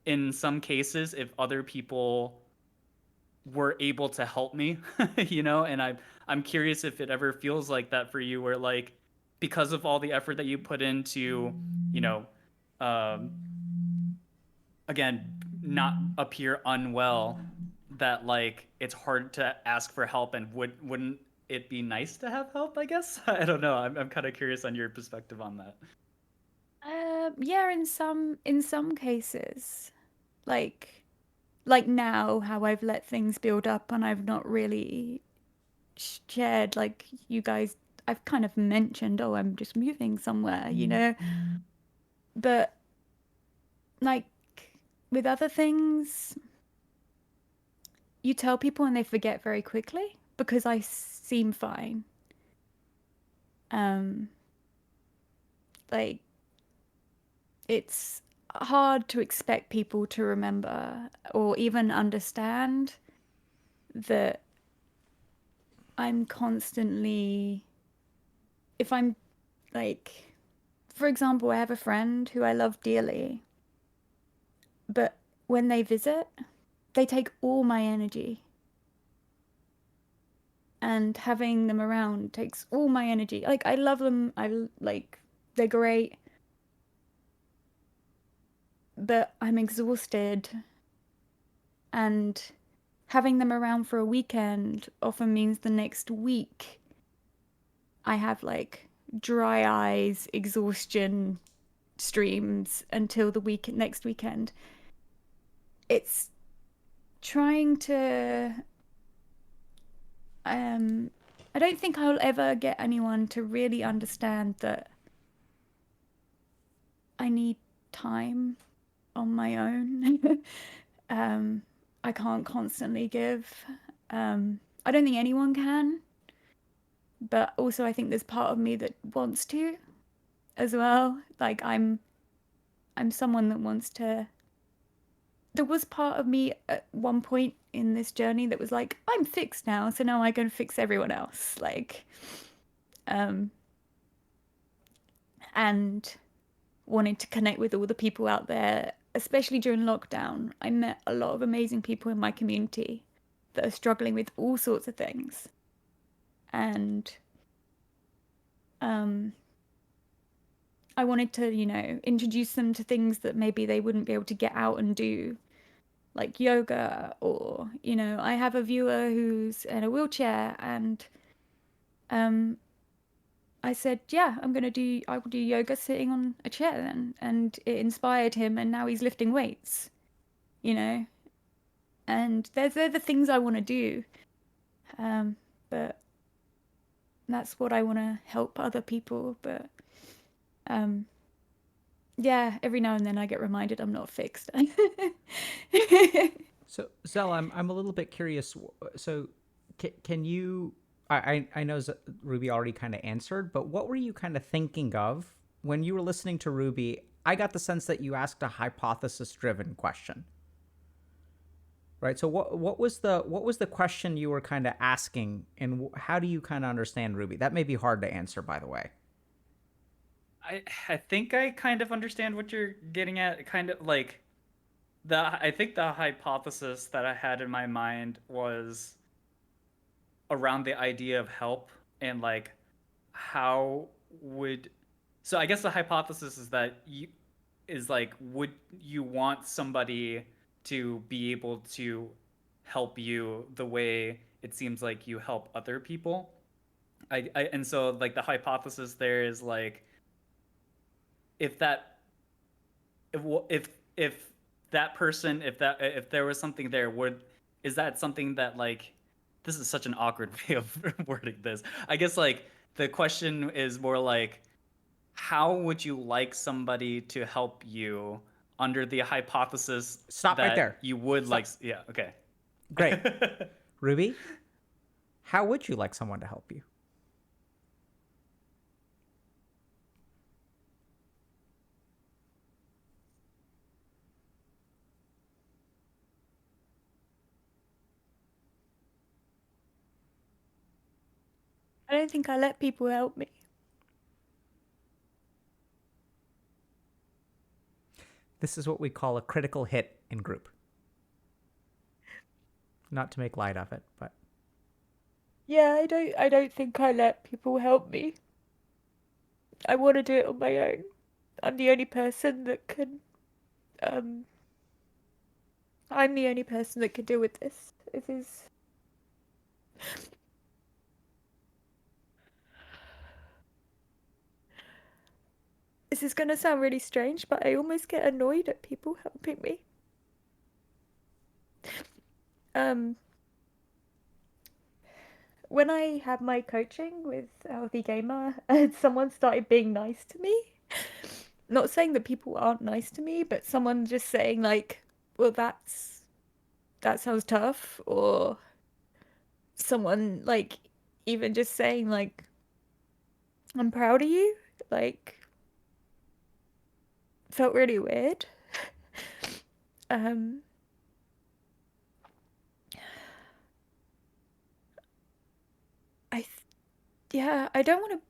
D: in some cases if other people were able to help me, you know. And I'm curious if it ever feels like that for you, where like because of all the effort that you put into, you know, um, again, not appear unwell, that like it's hard to ask for help. And wouldn't it be nice to have help, I guess? I don't know. I'm kind of curious on your perspective on that.
C: Yeah, in some cases, like now, how I've let things build up and I've not really shared, like you guys, I've kind of mentioned, oh, I'm just moving somewhere, you know, but like with other things, you tell people and they forget very quickly because I seem fine. Like it's hard to expect people to remember or even understand that I'm constantly, if I'm like, for example, I have a friend who I love dearly, but when they visit, they take all my energy. And having them around takes all my energy. Like, I love them. They're great. But I'm exhausted. And having them around for a weekend often means the next week I have like dry eyes, exhaustion streams until the next weekend. It's trying to I don't think I'll ever get anyone to really understand that I need time on my own. I can't constantly give. I don't think anyone can, but also I think there's part of me that wants to as well. Like I'm someone that wants to. There was part of me at one point in this journey that was like, I'm fixed now, so now I can fix everyone else. Like, and wanted to connect with all the people out there, especially during lockdown. I met a lot of amazing people in my community that are struggling with all sorts of things. And I wanted to, introduce them to things that maybe they wouldn't be able to get out and do, like yoga, or, I have a viewer who's in a wheelchair, and I said, yeah, I will do yoga sitting on a chair then. And it inspired him, and now he's lifting weights, And they're the things I want to do. But that's what I want to help other people. But yeah, every now and then I get reminded I'm not fixed.
A: So, Zell, I'm a little bit curious. So, can you? I know Ruby already kind of answered, but what were you kind of thinking of when you were listening to Ruby? I got the sense that you asked a hypothesis-driven question, right? So, what was the question you were kind of asking, and how do you kind of understand Ruby? That may be hard to answer, by the way.
D: I think I kind of understand what you're getting at. Kind of like I think the hypothesis that I had in my mind was around the idea of help, and like how would, so I guess the hypothesis is that would you want somebody to be able to help you the way it seems like you help other people? And so like the hypothesis there is like, if that if that person, if there was something there, is that something that, like, this is such an awkward way of wording this. I guess like the question is more like, how would you like somebody to help you under the hypothesis
A: Stop
D: that
A: right there.
D: you would
A: Stop.
D: like, yeah, okay.
A: Great. Ruby, how would you like someone to help you?
C: I don't think I let people help me.
A: This is what we call a critical hit in group. Not to make light of it, but
C: Yeah, I don't think I let people help me. I want to do it on my own. I'm the only person that can I'm the only person that can deal with this. This is going to sound really strange, but I almost get annoyed at people helping me. When I had my coaching with Healthy Gamer, and someone started being nice to me. Not saying that people aren't nice to me, but someone just saying like, well, that sounds tough, or someone like even just saying like, I'm proud of you, like, felt really weird. I yeah, I don't want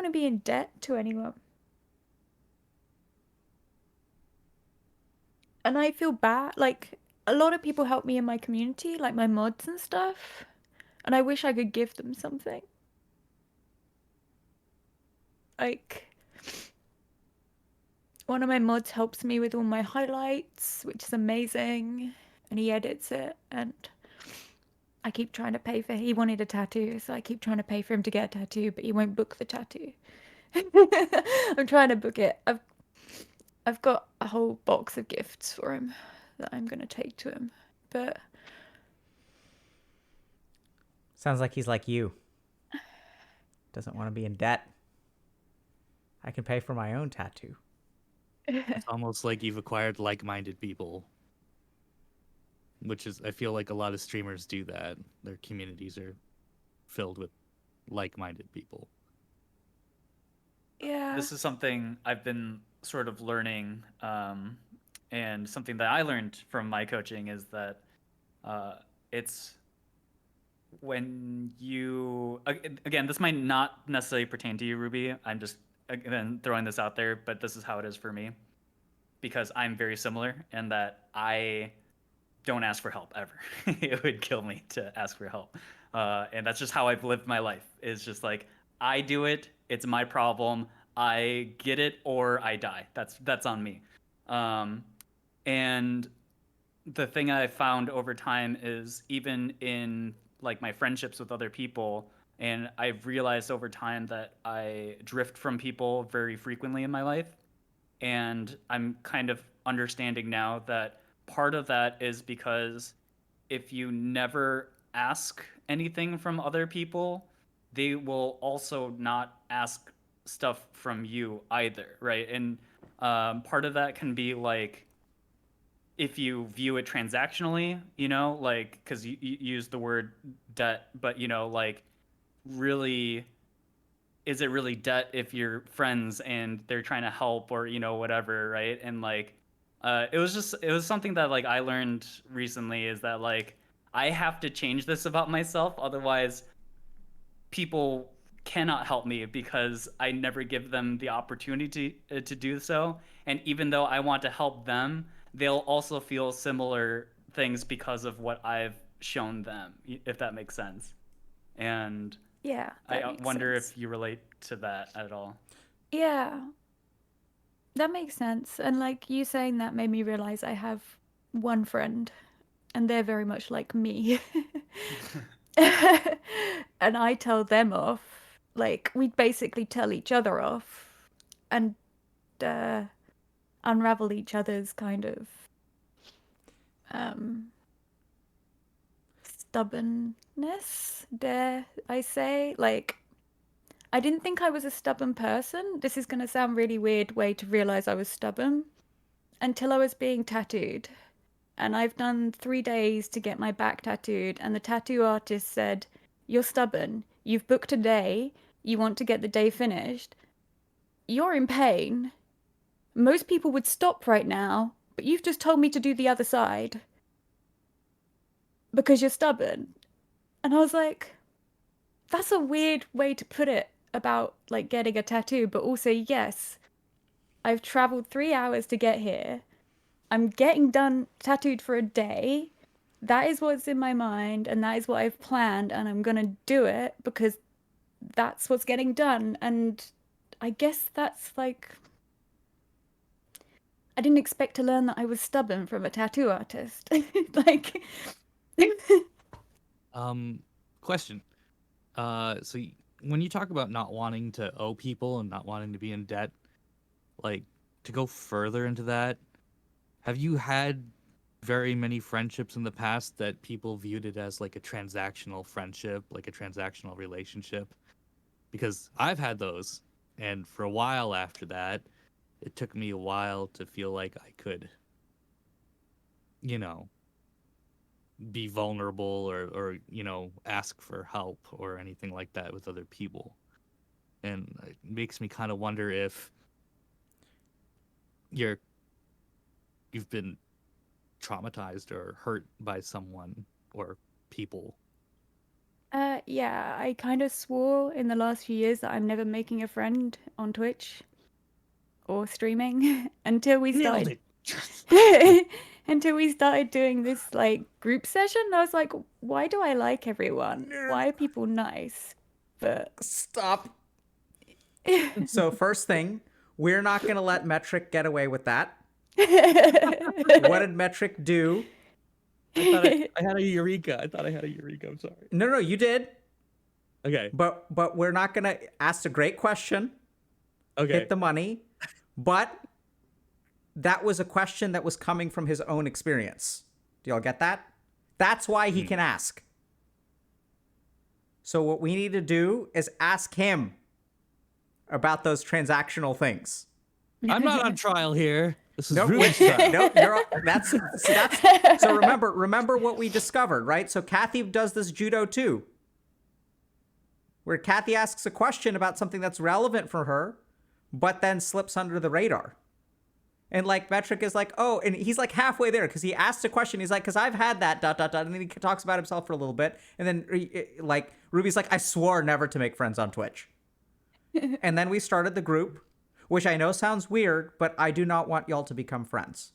C: to be in debt to anyone. And I feel bad, like a lot of people help me in my community, like my mods and stuff, and I wish I could give them something. Like, one of my mods helps me with all my highlights, which is amazing, and he edits it, and I keep trying to pay for, he wanted a tattoo, so I keep trying to pay for him to get a tattoo, but he won't book the tattoo. I'm trying to book it. I've got a whole box of gifts for him that I'm gonna take to him, but
A: sounds like he's like you. Doesn't want to be in debt. I can pay for my own tattoo.
B: It's almost like you've acquired like-minded people. which is I feel like a lot of streamers do that. Their communities are filled with like-minded people.
C: Yeah.
D: This is something I've been sort of learning, and something that I learned from my coaching is that it's when you again, this might not necessarily pertain to you, Ruby. I'm just again throwing this out there, but this is how it is for me because I'm very similar in that I don't ask for help ever. It would kill me to ask for help, and that's just how I've lived my life. It's just like I do it. It's my problem. I get it or I die. That's on me. And the thing I found over time is even in like my friendships with other people, and I've realized over time that I drift from people very frequently in my life. And I'm kind of understanding now that part of that is because if you never ask anything from other people, they will also not ask stuff from you either, right? And part of that can be like if you view it transactionally, like because you use the word debt, but like really is it really debt if you're friends and they're trying to help or whatever, right? And like it was something that like I learned recently is that like I have to change this about myself, otherwise people cannot help me because I never give them the opportunity to do so. And even though I want to help them, they'll also feel similar things because of what I've shown them, if that makes sense. And
C: Yeah,
D: I
C: that makes
D: wonder
C: sense.
D: if you relate to that at all.
C: Yeah, that makes sense. And like you saying that made me realize I have one friend, and they're very much like me. And I tell them off. Like, we basically tell each other off and uh, unravel each other's kind of um, stubbornness, dare I say. Like, I didn't think I was a stubborn person. This is going to sound really weird way to realize I was stubborn until I was being tattooed. And I've done 3 days to get my back tattooed, and the tattoo artist said, "You're stubborn. You've booked a day. You want to get the day finished. You're in pain. Most people would stop right now, but you've just told me to do the other side because you're stubborn." And I was like, that's a weird way to put it about like getting a tattoo, but also, yes, I've traveled 3 hours to get here. I'm getting done tattooed for a day. That is what's in my mind, and that is what I've planned, and I'm gonna do it because that's what's getting done. And I guess that's like, I didn't expect to learn that I was stubborn from a tattoo artist. Like,
B: Question. When you talk about not wanting to owe people and not wanting to be in debt, like to go further into that, have you had very many friendships in the past that people viewed it as like a transactional friendship, like a transactional relationship? Because I've had those, and for a while after that, it took me a while to feel like I could, you know, be vulnerable or ask for help or anything like that with other people. And it makes me kind of wonder if you've been traumatized or hurt by someone or people.
C: yeah, I kind of swore in the last few years that I'm never making a friend on Twitch or streaming until we
B: Nailed
C: started
B: it.
C: until we started doing this like group session. I was like, why do I like everyone? Why are people nice? But
A: Stop. So first thing, we're not going to let Metric get away with that. What did Metric do?
B: I thought I had a eureka. I thought I had a eureka. I'm sorry.
A: No, you did.
B: Okay.
A: But we're not going to ask a great question.
B: Okay.
A: Hit the money. But that was a question that was coming from his own experience. Do y'all get that? That's why he can ask. So what we need to do is ask him about those transactional things.
B: I'm not on trial here. This is
A: Nope,
B: Ruby's trial.
A: Nope, so remember what we discovered, right? So Kathy does this judo too, where Kathy asks a question about something that's relevant for her, but then slips under the radar. And like Metric is like, oh, and he's like halfway there because he asked a question. He's like, because I've had that ... and then he talks about himself for a little bit, and then like Ruby's like, I swore never to make friends on Twitch. And then we started the group, which I know sounds weird, but I do not want y'all to become friends.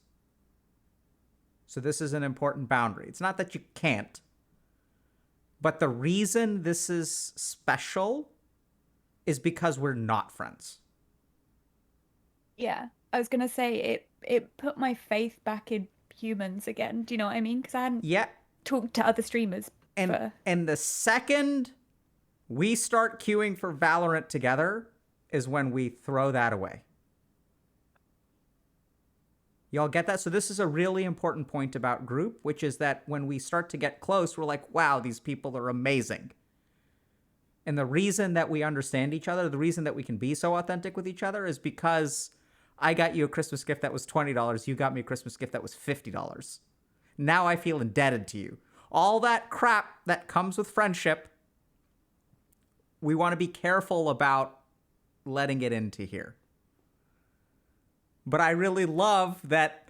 A: So this is an important boundary. It's not that you can't, but the reason this is special is because we're not friends.
C: Yeah, I was gonna say it put my faith back in humans again. Do you know what I mean? Because I hadn't talked to other streamers.
A: And the second we start queuing for Valorant together is when we throw that away. Y'all get that? So this is a really important point about group, which is that when we start to get close, we're like, wow, these people are amazing. And the reason that we understand each other, the reason that we can be so authentic with each other is because I got you a Christmas gift that was $20. You got me a Christmas gift that was $50. Now I feel indebted to you. All that crap that comes with friendship, we want to be careful about letting it into here. But I really love that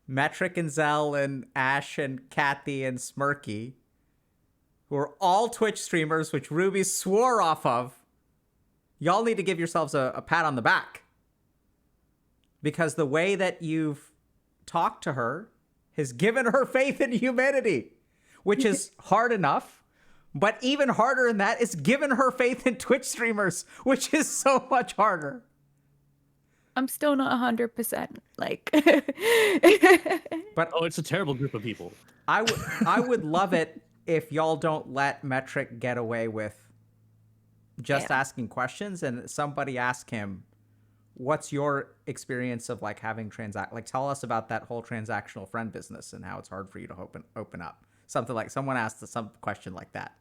A: Metric and Zell and Ash and Kathy and Smirky, who are all Twitch streamers, which Ruby swore off of, y'all need to give yourselves a pat on the back. Because the way that you've talked to her has given her faith in humanity, which is hard enough. But even harder than that is given her faith in Twitch streamers, which is so much harder.
C: I'm still not 100%. Like,
A: but
B: it's a terrible group of people.
A: I would love it if y'all don't let Metric get away with just asking questions and somebody ask him, what's your experience of like having tell us about that whole transactional friend business and how it's hard for you to open up. Something like someone asked some question like that.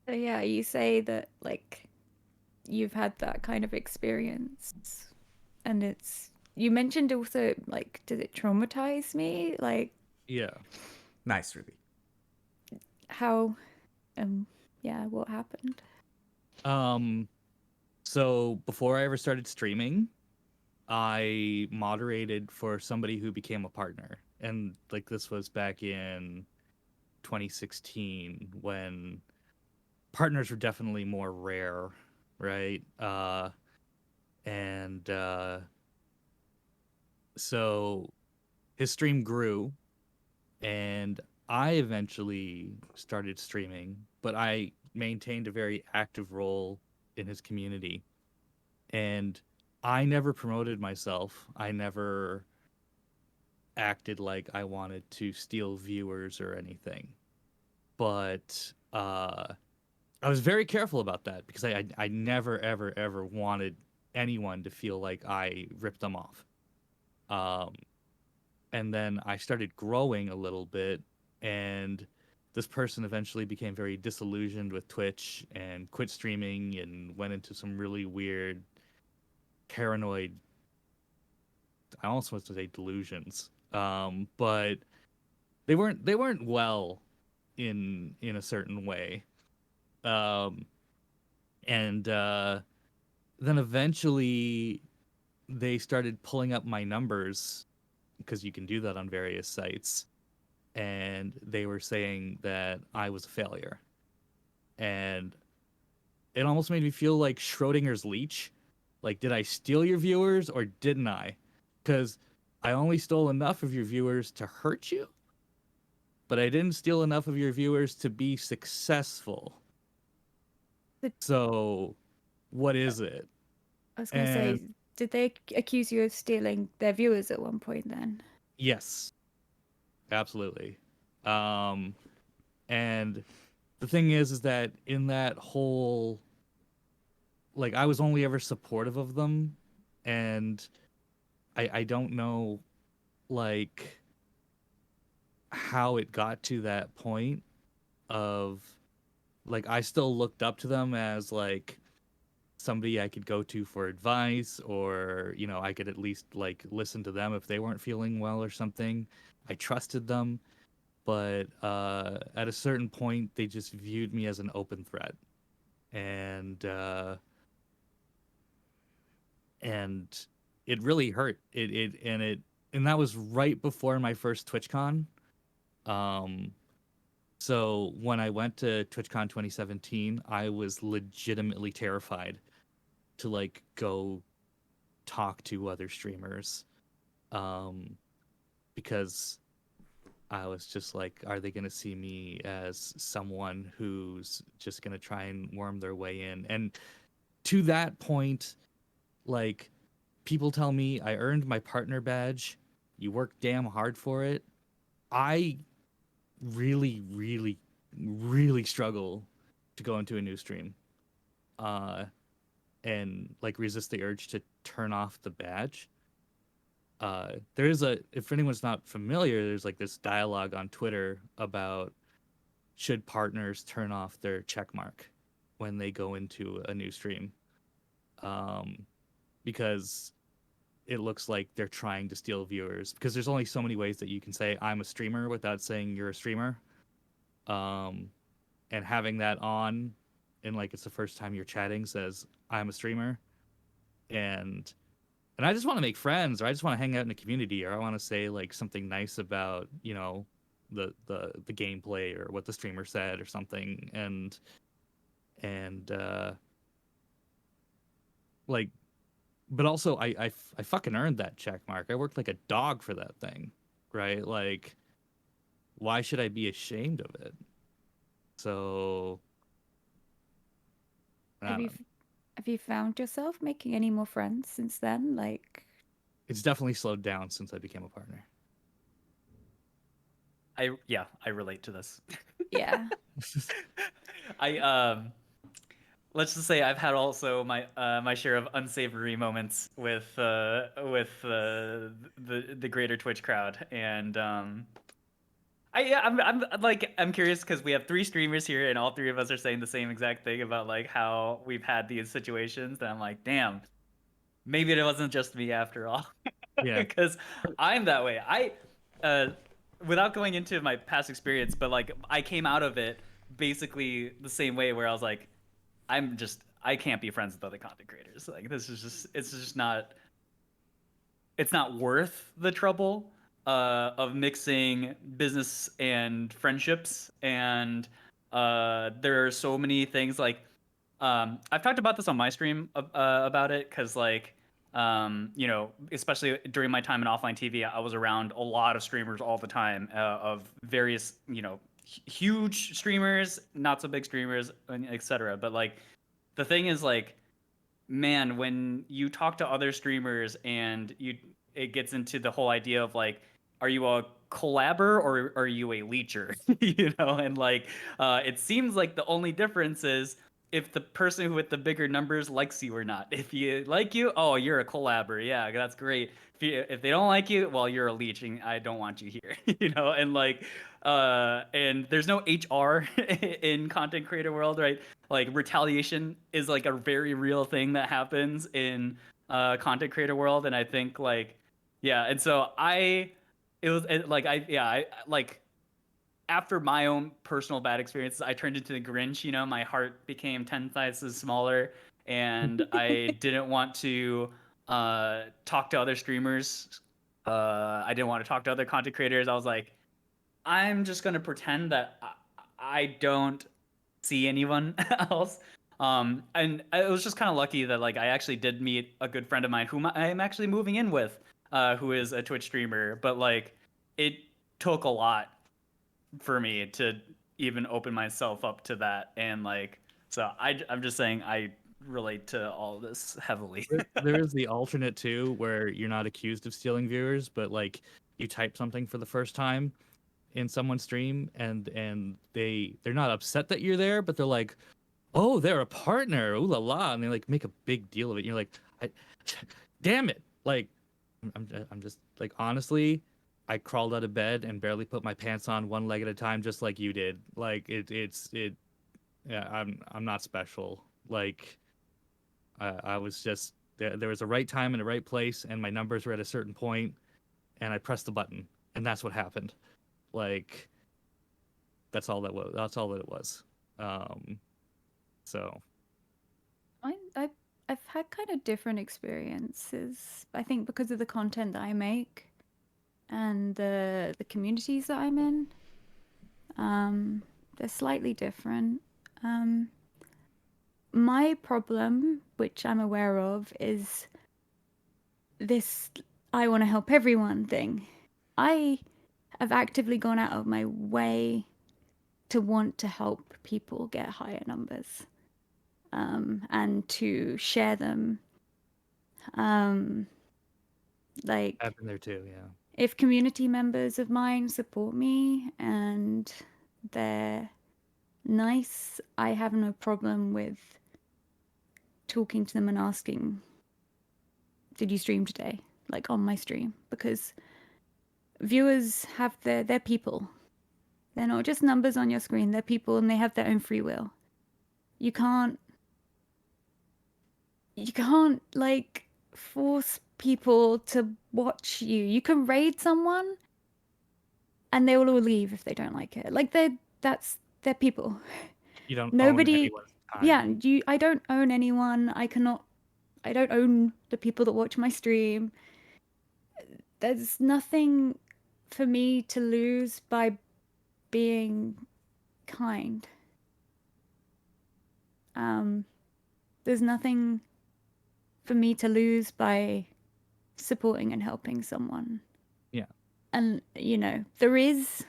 C: So yeah, you say that like you've had that kind of experience, and you mentioned also like, did it traumatize me? Like,
B: yeah,
A: nice, Ruby.
C: How, what happened?
B: So before I ever started streaming, I moderated for somebody who became a partner, and like this was back in 2016 when partners were definitely more rare, right? So his stream grew, and I eventually started streaming, but I maintained a very active role in his community. And I never promoted myself. I never acted like I wanted to steal viewers or anything. But I was very careful about that because I never, ever, ever wanted anyone to feel like I ripped them off. And then I started growing a little bit, and this person eventually became very disillusioned with Twitch and quit streaming and went into some really weird, paranoid, I almost want to say delusions. But they weren't well in a certain way. And then eventually they started pulling up my numbers, because you can do that on various sites, and they were saying that I was a failure. And it almost made me feel like Schrodinger's leech. Like, did I steal your viewers or didn't I? Because I only stole enough of your viewers to hurt you, but I didn't steal enough of your viewers to be successful. So what is it?
C: I was going to say, did they accuse you of stealing their viewers at one point then?
B: Yes, absolutely. And the thing is that in that whole, like, I was only ever supportive of them, and I don't know, like, how it got to that point of, like, I still looked up to them as, like, somebody I could go to for advice, or I could at least like listen to them if they weren't feeling well or something. I trusted them, but at a certain point they just viewed me as an open threat. And it really hurt. And that was right before my first TwitchCon. Um so when I went to TwitchCon 2017, I was legitimately terrified to like go talk to other streamers, um because I was just like, are they going to see me as someone who's just going to try and worm their way in? And to that point, like, people tell me I earned my partner badge. You work damn hard for it. I really, really, really struggle to go into a new stream, uh, and like resist the urge to turn off the badge. There is if anyone's not familiar, there's like this dialogue on Twitter about should partners turn off their check mark when they go into a new stream, um, because it looks like they're trying to steal viewers, because there's only so many ways that you can say I'm a streamer without saying you're a streamer. um, and having that on, and like it's the first time you're chatting, says I'm a streamer, and I just want to make friends, or I just want to hang out in a community, or I want to say like something nice about the gameplay or what the streamer said or something. And like, but also I fucking earned that check mark. I worked like a dog for that thing, right? Like, why should I be ashamed of it? So I
C: Have
B: don't
C: you
B: know.
C: have you found yourself making any more friends since then? Like,
B: It's definitely slowed down since I became a partner.
D: I relate to this.
C: yeah.
D: I let's just say I've had also my share of unsavory moments with the greater Twitch crowd, and I'm curious because we have three streamers here, and all three of us are saying the same exact thing about like how we've had these situations. And I'm like, damn, maybe it wasn't just me after all,
B: Yeah.
D: because I'm that way. Uh, without going into my past experience, but like I came out of it basically the same way, where I was like, I can't be friends with other content creators. Like it's just not, it's not worth the trouble of mixing business and friendships. And there are so many things like I've talked about this on my stream about it, because like especially during my time in offline TV, I was around a lot of streamers all the time, of various huge streamers, not so big streamers, etc. But like the thing is like, man, when you talk to other streamers and it gets into the whole idea of like, are you a collabor or are you a leecher? And like it seems like the only difference is if the person with the bigger numbers likes you or not. If you like you, oh, you're a collabor. Yeah, that's great. If they don't like you, well, you're a leech and I don't want you here. And like and there's no HR in content creator world, right? Like retaliation is like a very real thing that happens in content creator world. And I think like, yeah. And so like I like, after my own personal bad experiences, I turned into the Grinch. My heart became 10 sizes smaller, and I didn't want to talk to other streamers. I didn't want to talk to other content creators. I was like, I'm just gonna pretend that I don't see anyone else. And it was just kind of lucky that like I actually did meet a good friend of mine whom I'm actually moving in with, who is a Twitch streamer. But like, it took a lot for me to even open myself up to that. And like, so I'm just saying I relate to all of this heavily.
B: There is the alternate too, where you're not accused of stealing viewers, but like you type something for the first time in someone's stream, and they're not upset that you're there, but they're like, oh, they're a partner, ooh la la, and they like make a big deal of it. And you're like, damn it, like I'm just like, honestly, I crawled out of bed and barely put my pants on one leg at a time, just like you did. Like yeah, I'm not special. Like I was just there was a right time and a right place, and my numbers were at a certain point, and I pressed the button, and that's what happened. Like that's all that was. That's all that it was. So
C: I've had kind of different experiences. I think because of the content that I make and the communities that I'm in, they're slightly different. My problem, which I'm aware of, is this I want to help everyone thing. I have actively gone out of my way to want to help people get higher numbers, and to share them. Like,
B: I've been there too. Yeah.
C: if community members of mine support me and they're nice, I have no problem with talking to them and asking, did you stream today? Like on my stream, because viewers have they're people. They're not just numbers on your screen, they're people and they have their own free will. You can't like force people to watch you. You can raid someone and they will all leave if they don't like it. Like they're people.
B: You don't own
C: Nobody
B: anyone's time.
C: Yeah, I don't own anyone. I don't own the people that watch my stream. There's nothing for me to lose by being kind. There's nothing for me to lose by supporting and helping someone.
B: Yeah.
C: And there is,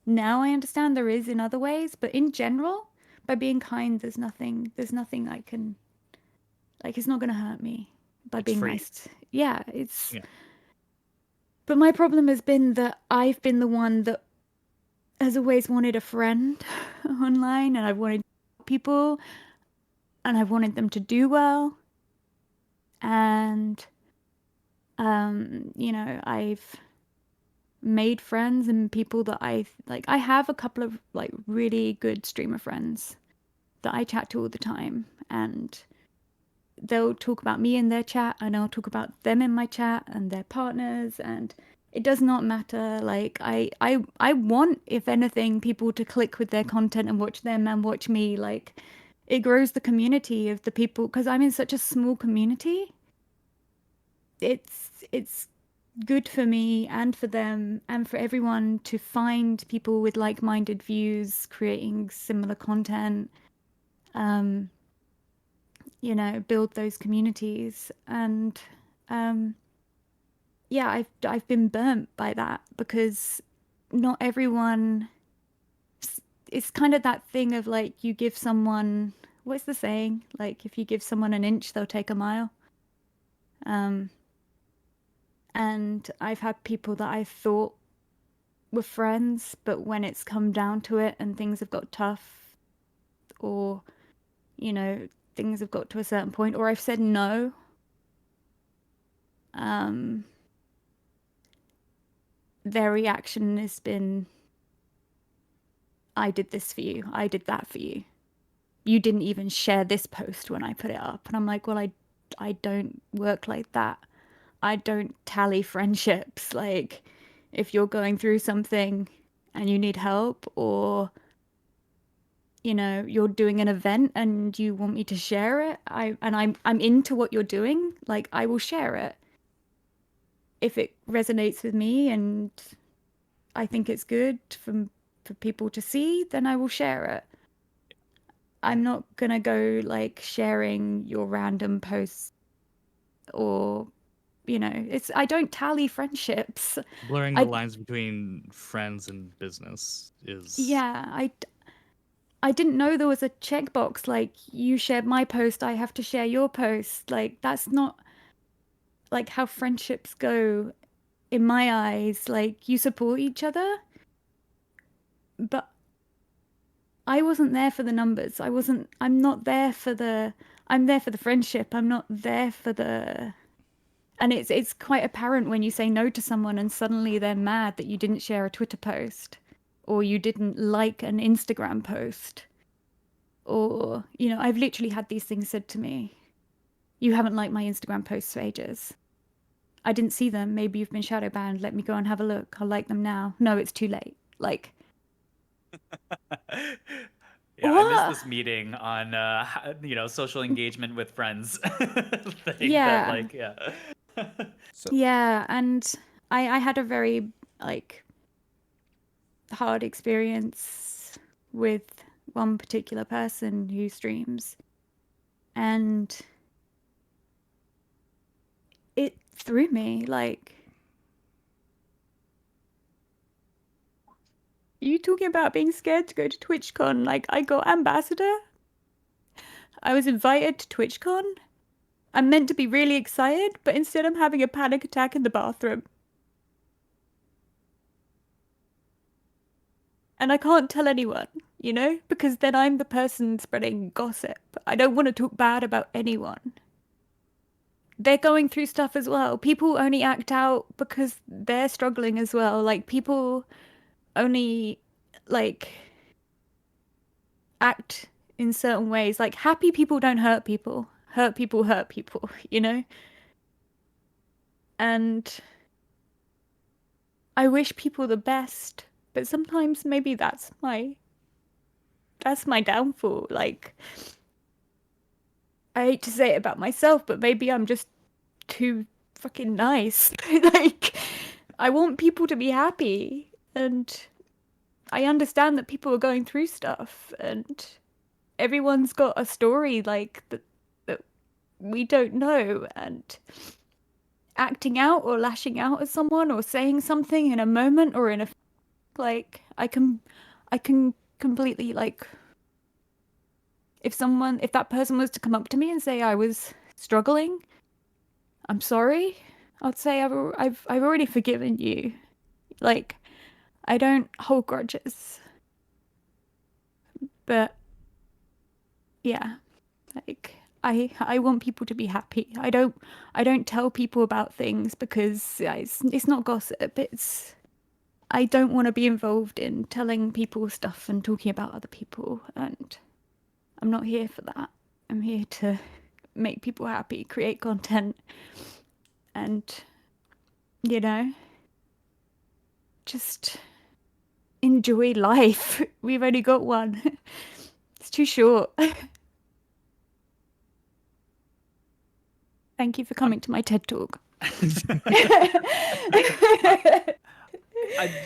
C: now I understand there is in other ways, but in general, by being kind, there's nothing I can, like, it's not going to hurt me by being
B: free.
C: nice. Yeah, it's.
B: Yeah.
C: But my problem has been that I've been the one that has always wanted a friend online, and I've wanted people, and I've wanted them to do well. And, I've made friends and people that I have a couple of like really good streamer friends that I chat to all the time, and they'll talk about me in their chat and I'll talk about them in my chat and their partners, and it does not matter. Like I want, if anything, people to click with their content and watch them and watch me. Like, it grows the community of the people, because I'm in such a small community. It's good for me and for them and for everyone to find people with like-minded views creating similar content, build those communities. And yeah, I've been burnt by that, because not everyone, it's kind of that thing of like, you give someone, what's the saying, like, if you give someone an inch they'll take a mile. And I've had people that I thought were friends, but when it's come down to it and things have got tough, or, things have got to a certain point, or I've said no, their reaction has been, I did this for you, I did that for you. You didn't even share this post when I put it up. And I'm like, well, I don't work like that. I don't tally friendships. Like, if you're going through something and you need help, or you're doing an event and you want me to share it, I'm into what you're doing, like, I will share it if it resonates with me and I think it's good for people to see, then I will share it. I'm not gonna go like sharing your random posts, or I don't tally friendships.
B: Blurring the lines between friends and business is.
C: Yeah, I didn't know there was a checkbox like, you shared my post, I have to share your post. Like, that's not like how friendships go in my eyes. Like, you support each other, but I wasn't there for the numbers. I'm there for the friendship. I'm not there for the. And it's quite apparent when you say no to someone and suddenly they're mad that you didn't share a Twitter post, or you didn't like an Instagram post, or, I've literally had these things said to me. You haven't liked my Instagram posts for ages. I didn't see them. Maybe you've been shadow banned. Let me go and have a look. I'll like them now. No, it's too late. Like,
D: Yeah, I missed
C: what?
D: this meeting on social engagement with friends thing
C: Yeah.
D: that like yeah.
A: So
C: Yeah, and I had a very like hard experience with one particular person who streams, and it threw me. Like, you talking about being scared to go to TwitchCon? Like, I got ambassador. I was invited to TwitchCon. I'm meant to be really excited, but instead I'm having a panic attack in the bathroom. And I can't tell anyone, you know, because then I'm the person spreading gossip. I don't want to talk bad about anyone. They're going through stuff as well. People only act out because they're struggling as well. Like, people only, like, act in certain ways. Like, happy people don't hurt people. Hurt people, you know? And I wish people the best, but sometimes maybe that's my downfall. Like, I hate to say it about myself, but maybe I'm just too fucking nice. Like, I want people to be happy, and I understand that people are going through stuff, and everyone's got a story like that we don't know, and acting out or lashing out at someone or saying something in a moment or in a like I can completely like if that person was to come up to me and say I was struggling, I'm sorry, I'd say I've already forgiven you. Like, I don't hold grudges. But yeah, like I want people to be happy. I don't tell people about things because it's not gossip. It's I don't want to be involved in telling people stuff and talking about other people, and I'm not here for that. I'm here to make people happy, create content, and you know, just enjoy life. We've only got one. It's too short. Thank you for coming to my TED Talk.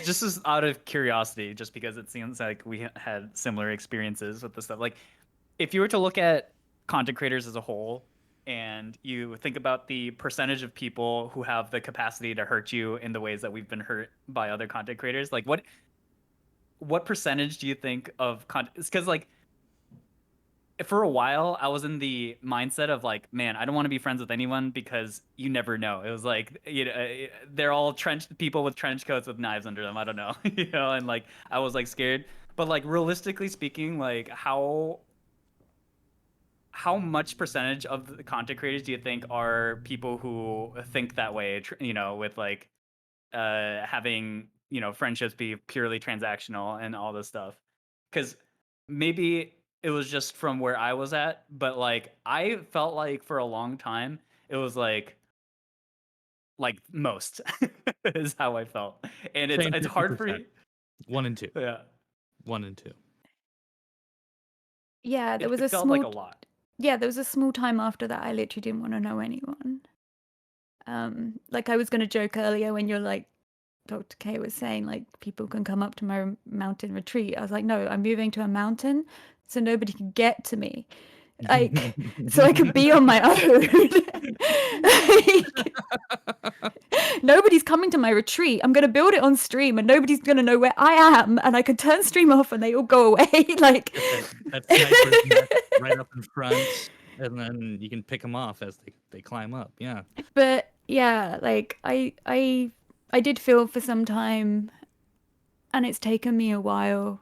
D: Just as out of curiosity, just because it seems like we had similar experiences with this stuff. Like, if you were to look at content creators as a whole, and you think about the percentage of people who have the capacity to hurt you in the ways that we've been hurt by other content creators, like what percentage do you think of content? Because like for a while I was in the mindset of like, man, I don't want to be friends with anyone because you never know. It was like, they're all people with trench coats with knives under them. I don't know, and like I was like scared. But like realistically speaking, like how much percentage of the content creators do you think are people who think that way? With like having friendships be purely transactional and all this stuff, because maybe it was just from where I was at, but like I felt like for a long time it was like most is how I felt, and
B: Same
D: it's hard for
B: 50%.
D: you.
B: 1 and 2.
D: Yeah,
B: 1 and 2.
C: Yeah, there was
D: it
C: a
D: felt
C: small
D: like a lot.
C: yeah, there was a small time after that I literally didn't want to know anyone. Like I was gonna joke earlier when you're like Dr. K was saying like people can come up to my mountain retreat. I was like, no, I'm moving to a mountain so nobody can get to me. Like so I could be on my own. Like, nobody's coming to my retreat. I'm gonna build it on stream and nobody's gonna know where I am, and I could turn stream off and they all go away. Like
B: that sniper's nest right up in front, and then you can pick them off as they climb up. Yeah.
C: But yeah, like I did feel for some time, and it's taken me a while.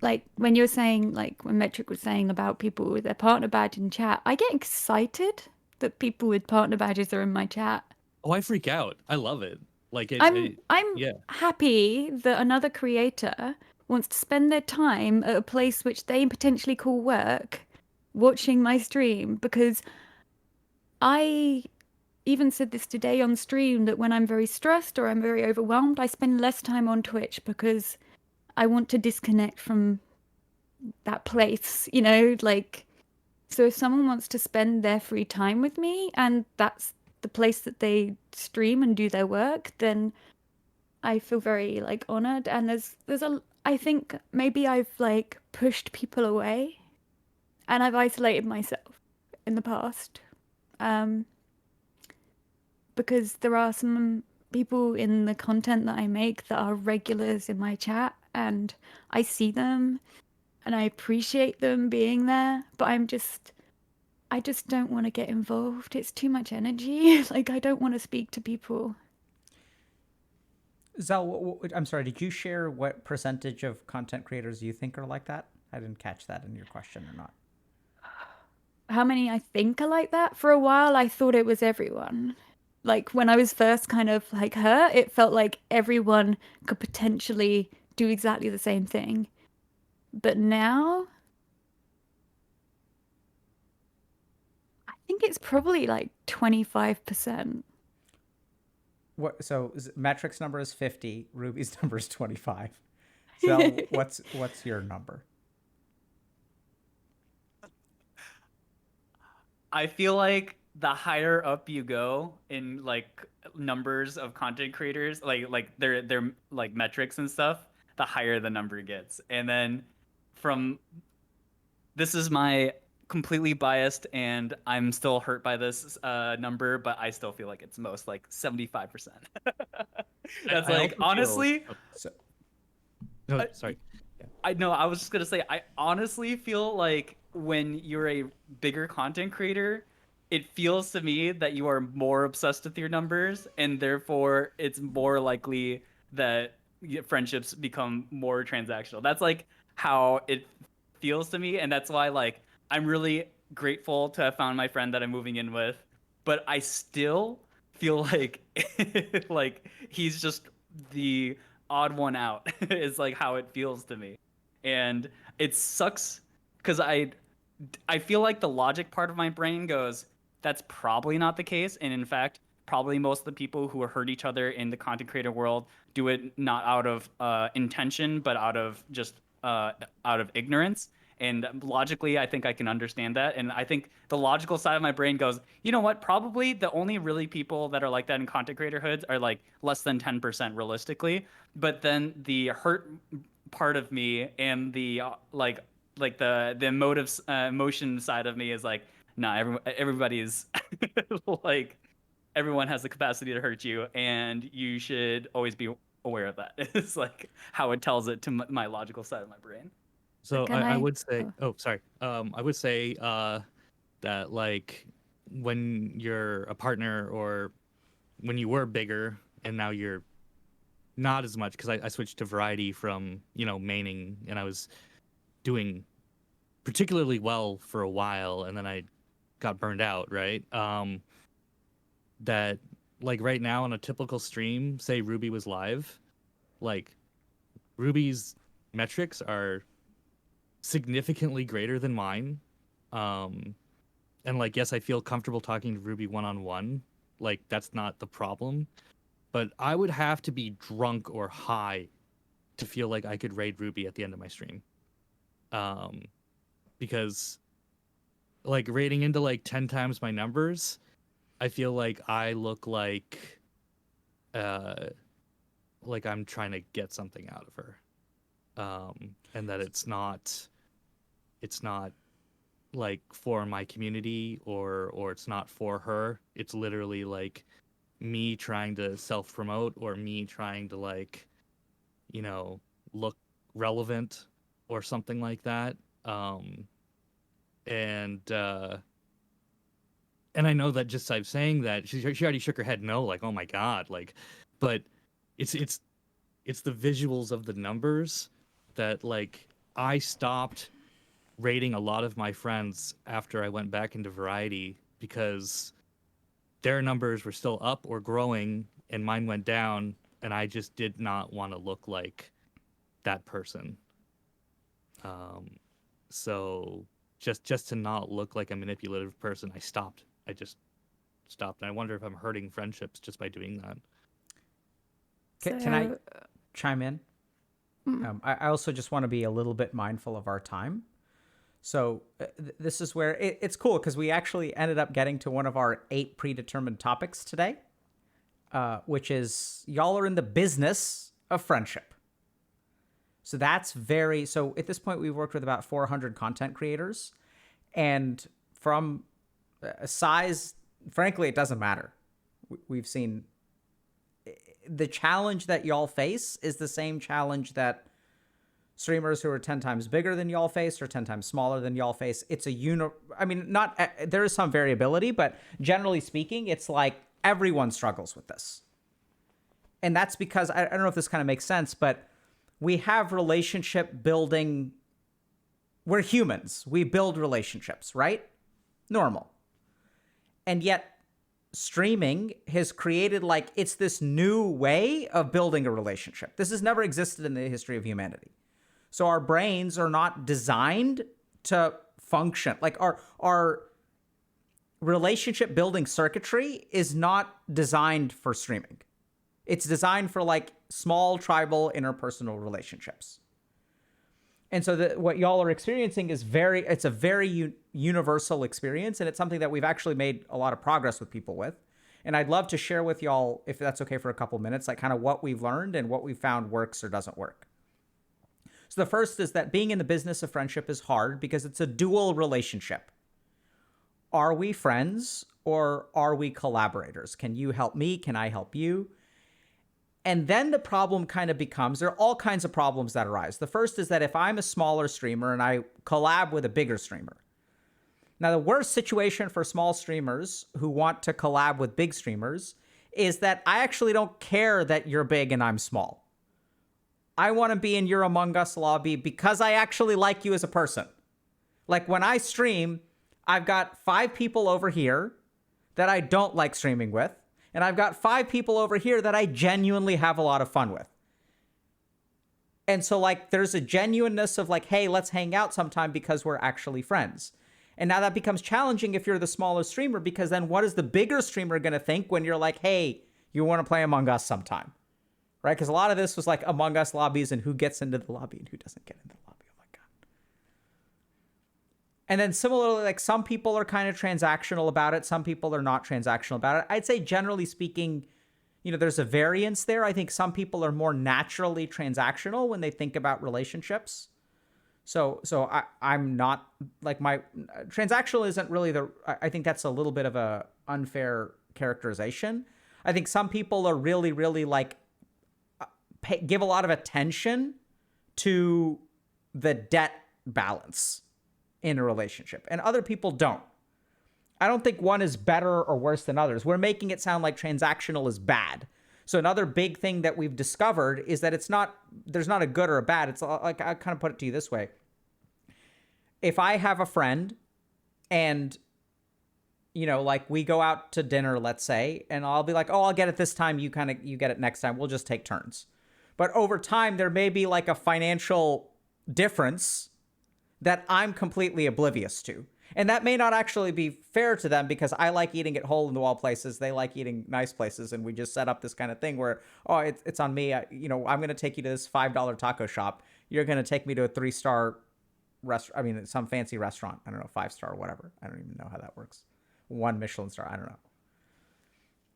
C: Like when you're saying, like when Metric was saying about people with their partner badge in chat, I get excited that people with partner badges are in my chat.
B: Oh, I freak out. I love it. Like
C: I'm
B: yeah.
C: happy that another creator wants to spend their time at a place which they potentially call work watching my stream, because I even said this today on stream that when I'm very stressed or I'm very overwhelmed, I spend less time on Twitch because I want to disconnect from that place, you know, like, so if someone wants to spend their free time with me and that's the place that they stream and do their work, then I feel very like honored. And I think maybe I've like pushed people away and I've isolated myself in the past. Because there are some people in the content that I make that are regulars in my chat and I see them and I appreciate them being there, but I just don't want to get involved. It's too much energy. Like, I don't want to speak to people.
A: Zell, I'm sorry, did you share what percentage of content creators you think are like that? I didn't catch that in your question or not.
C: How many I think are like that? For a while, I thought it was everyone. Like, when I was first kind of like her, it felt like everyone could potentially do exactly the same thing. But now, I think it's probably like 25%.
A: What? So Metric's number is 50. Ruby's number is 25. So what's your number?
D: I feel like the higher up you go in like numbers of content creators, like their like metrics and stuff, the higher the number gets. And then from this is my completely biased and I'm still hurt by this number, but I still feel like it's most like 75%. That's
B: I
D: like
B: also feel-
D: honestly,
A: So
B: No, sorry.
D: I know. I was just gonna say, I honestly feel like when you're a bigger content creator, it feels to me that you are more obsessed with your numbers, and therefore it's more likely that friendships become more transactional. That's like how it feels to me, and that's why like I'm really grateful to have found my friend that I'm moving in with, but I still feel like like he's just the odd one out is like how it feels to me, and it sucks because I feel like the logic part of my brain goes, that's probably not the case, and in fact probably most of the people who hurt each other in the content creator world do it not out of intention but out of just out of ignorance. And logically I think I can understand that, and I think the logical side of my brain goes, you know what, probably the only really people that are like that in content creator hoods are like less than 10% realistically. But then the hurt part of me and the like the emotion side of me is like, nah, everybody's like everyone has the capacity to hurt you, and you should always be aware of that. It's like how it tells it to my logical side of my brain.
B: So
C: Can
B: I
C: I?
B: would say,
C: Oh.
B: oh, sorry. I would say that like when you're a partner or when you were bigger and now you're not as much, because I switched to variety from, maining, and I was doing particularly well for a while, and then I got burned out, right? That like right now on a typical stream, say Ruby was live, like Ruby's metrics are significantly greater than mine. Um, and like, yes, I feel comfortable talking to Ruby one on one. Like, that's not the problem. But I would have to be drunk or high to feel like I could raid Ruby at the end of my stream. Because like raiding into like 10 times my numbers, I feel like I look uh like I'm trying to get something out of her. And that it's not like for my community or it's not for her. It's literally like me trying to self promote or me trying to like, look relevant or something like that. And and I know that just by saying that she already shook her head no, like, oh my god, like, but it's the visuals of the numbers that like I stopped rating a lot of my friends after I went back into variety because their numbers were still up or growing and mine went down, and I just did not want to look like that person. So just to not look like a manipulative person, I stopped. I just stopped. And I wonder if I'm hurting friendships just by doing that.
A: Can I
C: So,
A: chime in? I also just want to be a little bit mindful of our time. So this is where it's cool because we actually ended up getting to one of our 8 predetermined topics today, which is y'all are in the business of friendship. So that's so at this point, we've worked with about 400 content creators, and from a size, frankly, it doesn't matter. We've seen the challenge that y'all face is the same challenge that streamers who are 10 times bigger than y'all face or 10 times smaller than y'all face. It's I mean, not, there is some variability, but generally speaking, it's like everyone struggles with this. And that's because, I don't know if this kind of makes sense, but we have relationship building. We're humans. We build relationships, right? Normal. And yet streaming has created it's this new way of building a relationship. This has never existed in the history of humanity. So our brains are not designed to function. Like our relationship building circuitry is not designed for streaming. It's designed for small tribal interpersonal relationships. And so what y'all are experiencing is it's a very universal experience, and it's something that we've actually made a lot of progress with people with. And I'd love to share with y'all, if that's okay for a couple minutes, kind of what we've learned and what we've found works or doesn't work. So the first is that being in the business of friendship is hard because it's a dual relationship. Are we friends or are we collaborators? Can you help me? Can I help you? And then the problem kind of becomes, there are all kinds of problems that arise. The first is that if I'm a smaller streamer and I collab with a bigger streamer. Now, the worst situation for small streamers who want to collab with big streamers is that I actually don't care that you're big and I'm small. I want to be in your Among Us lobby because I actually like you as a person. Like when I stream, I've got 5 people over here that I don't like streaming with. And I've got 5 people over here that I genuinely have a lot of fun with. And so there's a genuineness of hey, let's hang out sometime because we're actually friends. And now that becomes challenging if you're the smaller streamer, because then what is the bigger streamer going to think when you're hey, you want to play Among Us sometime? Right? Because a lot of this was Among Us lobbies and who gets into the lobby and who doesn't get into the lobby. Oh my God. And then similarly, some people are kind of transactional about it. Some people are not transactional about it. I'd say generally speaking, there's a variance there. I think some people are more naturally transactional when they think about relationships. So I'm not my transactional isn't really I think that's a little bit of a unfair characterization. I think some people are really, really give a lot of attention to the debt balance in a relationship, and other people don't. I don't think one is better or worse than others. We're making it sound like transactional is bad. So another big thing that we've discovered is that there's not a good or a bad. It's I kind of put it to you this way. If I have a friend and, we go out to dinner, let's say, and I'll be oh, I'll get it this time. You get it next time. We'll just take turns. But over time, there may be a financial difference that I'm completely oblivious to. And that may not actually be fair to them because I like eating at hole-in-the-wall places. They like eating nice places. And we just set up this kind of thing where, oh, it's on me. I'm going to take you to this $5 taco shop. You're going to take me to a 3-star restaurant. I mean, some fancy restaurant. I don't know, 5-star or whatever. I don't even know how that works. 1 Michelin star. I don't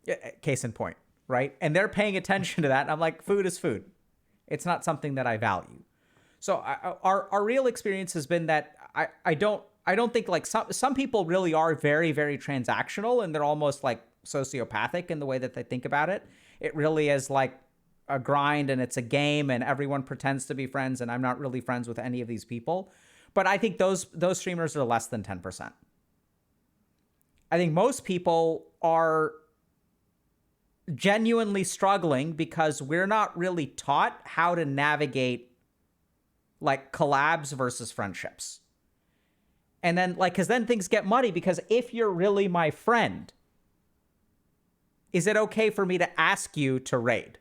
A: know. Case in point, right? And they're paying attention to that. And I'm food is food. It's not something that I value. So our real experience has been that I don't think some people really are very, very transactional, and they're almost sociopathic in the way that they think about it. It really is a grind, and it's a game, and everyone pretends to be friends, and I'm not really friends with any of these people. But I think those streamers are less than 10%. I think most people are genuinely struggling because we're not really taught how to navigate collabs versus friendships. And then because then things get muddy, because if you're really my friend, is it okay for me to ask you to raid?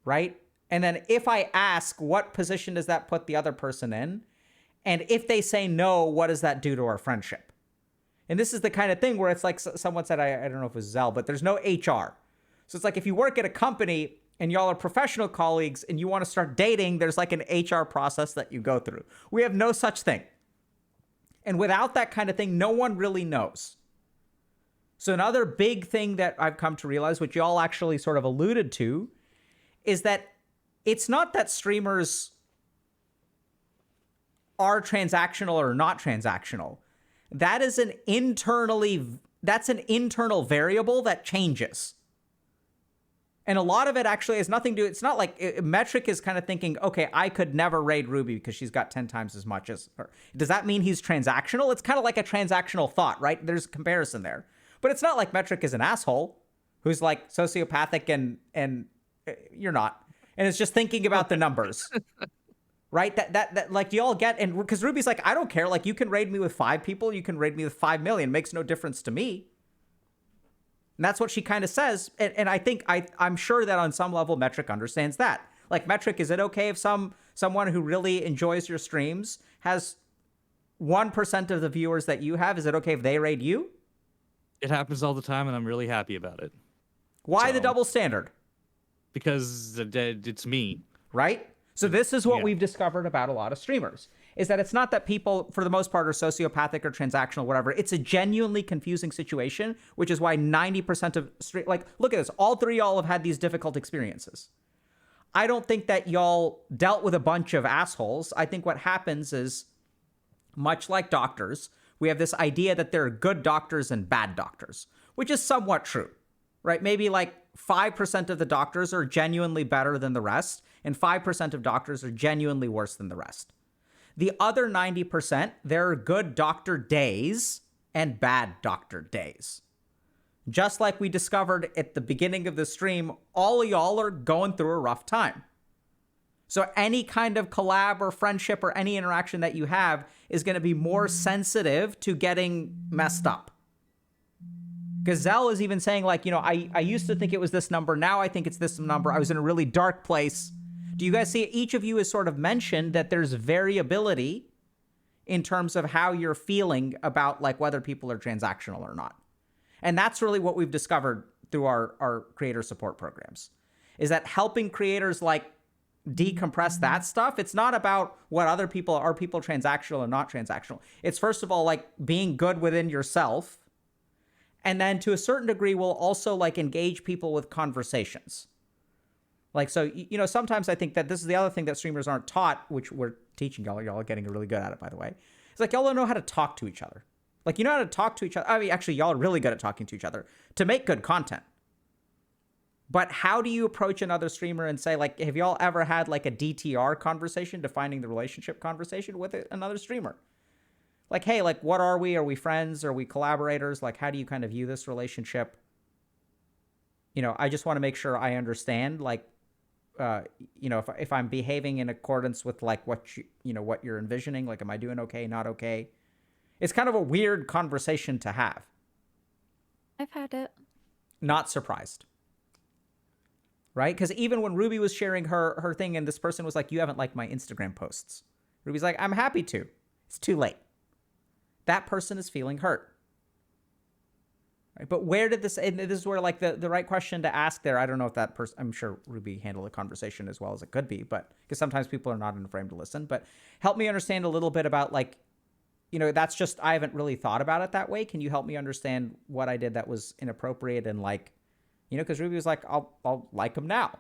A: Right? And then if I ask, what position does that put the other person in? And if they say no, what does that do to our friendship? And this is the kind of thing where it's like someone said, I don't know if it was Zell, but there's no HR. So it's like if you work at a company and y'all are professional colleagues and you want to start dating, there's like an HR process that you go through. We have no such thing. And without that kind of thing, no one really knows. So another big thing that I've come to realize, which y'all actually sort of alluded to, is that it's not that streamers are transactional or not transactional. That's an internal variable that changes. And a lot of it actually has nothing to do, it's not like Metric is kind of thinking, okay, I could never raid Ruby because she's got 10 times as much as her. Does that mean he's transactional? It's kind of like a transactional thought, right? There's a comparison there. But it's not like Metric is an asshole who's like sociopathic and you're not. And it's just thinking about the numbers. Right? That like, do y'all get, and because Ruby's like, I don't care. Like, you can raid me with 5 people. You can raid me with 5 million. Makes no difference to me. And that's what she kind of says. And I think I'm sure that on some level, Metric understands that. Like, Metric, is it okay if someone who really enjoys your streams has 1% of the viewers that you have? Is it okay if they raid you?
B: It happens all the time, and I'm really happy about it.
A: Why the double standard?
B: Because it's me.
A: Right? So this is what we've discovered about a lot of streamers, is that it's not that people, for the most part, are sociopathic or transactional, whatever. It's a genuinely confusing situation, which is why 90% of like, look at this. All 3 of y'all have had these difficult experiences. I don't think that y'all dealt with a bunch of assholes. I think what happens is, much like doctors, we have this idea that there are good doctors and bad doctors, which is somewhat true, right? Maybe like 5% of the doctors are genuinely better than the rest, and 5% of doctors are genuinely worse than the rest. The other 90%, there are good doctor days and bad doctor days. Just like we discovered at the beginning of the stream, all of y'all are going through a rough time. So any kind of collab or friendship or any interaction that you have is going to be more sensitive to getting messed up. Gazelle is even saying, like, you know, I used to think it was this number. Now I think it's this number. I was in a really dark place. Do you guys see it? Each of you has sort of mentioned that there's variability in terms of how you're feeling about, like, whether people are transactional or not. And that's really what we've discovered through our creator support programs, is that helping creators, like, decompress that stuff. It's not about what other people are people transactional or not transactional. It's first of all, like, being good within yourself. And then to a certain degree, we'll also, like, engage people with conversations. Like, so, you know, sometimes I think that this is the other thing that streamers aren't taught, which we're teaching y'all. Y'all are getting really good at it, by the way. It's like, y'all don't know how to talk to each other. Like, you know how to talk to each other. I mean, actually, y'all are really good at talking to each other to make good content. But how do you approach another streamer and say, like, have y'all ever had, like, a DTR conversation, defining the relationship conversation with another streamer? Like, hey, like, what are we? Are we friends? Are we collaborators? Like, how do you kind of view this relationship? You know, I just want to make sure I understand, like, you know, if I'm behaving in accordance with, like, what what you're envisioning, like, am I doing okay, not okay? It's kind of a weird conversation to have.
C: I've had it.
A: Not surprised. Right? Because even when Ruby was sharing her thing and this person was like, you haven't liked my Instagram posts. Ruby's like, I'm happy to. It's too late. That person is feeling hurt. Right? But where did this, and this is where, like, the right question to ask there, I don't know if that person, I'm sure Ruby handled the conversation as well as it could be, but because sometimes people are not in a frame to listen, but help me understand a little bit about, like, you know, that's just, I haven't really thought about it that way. Can you help me understand what I did that was inappropriate and, like, you know, because Ruby was like, I'll like them now.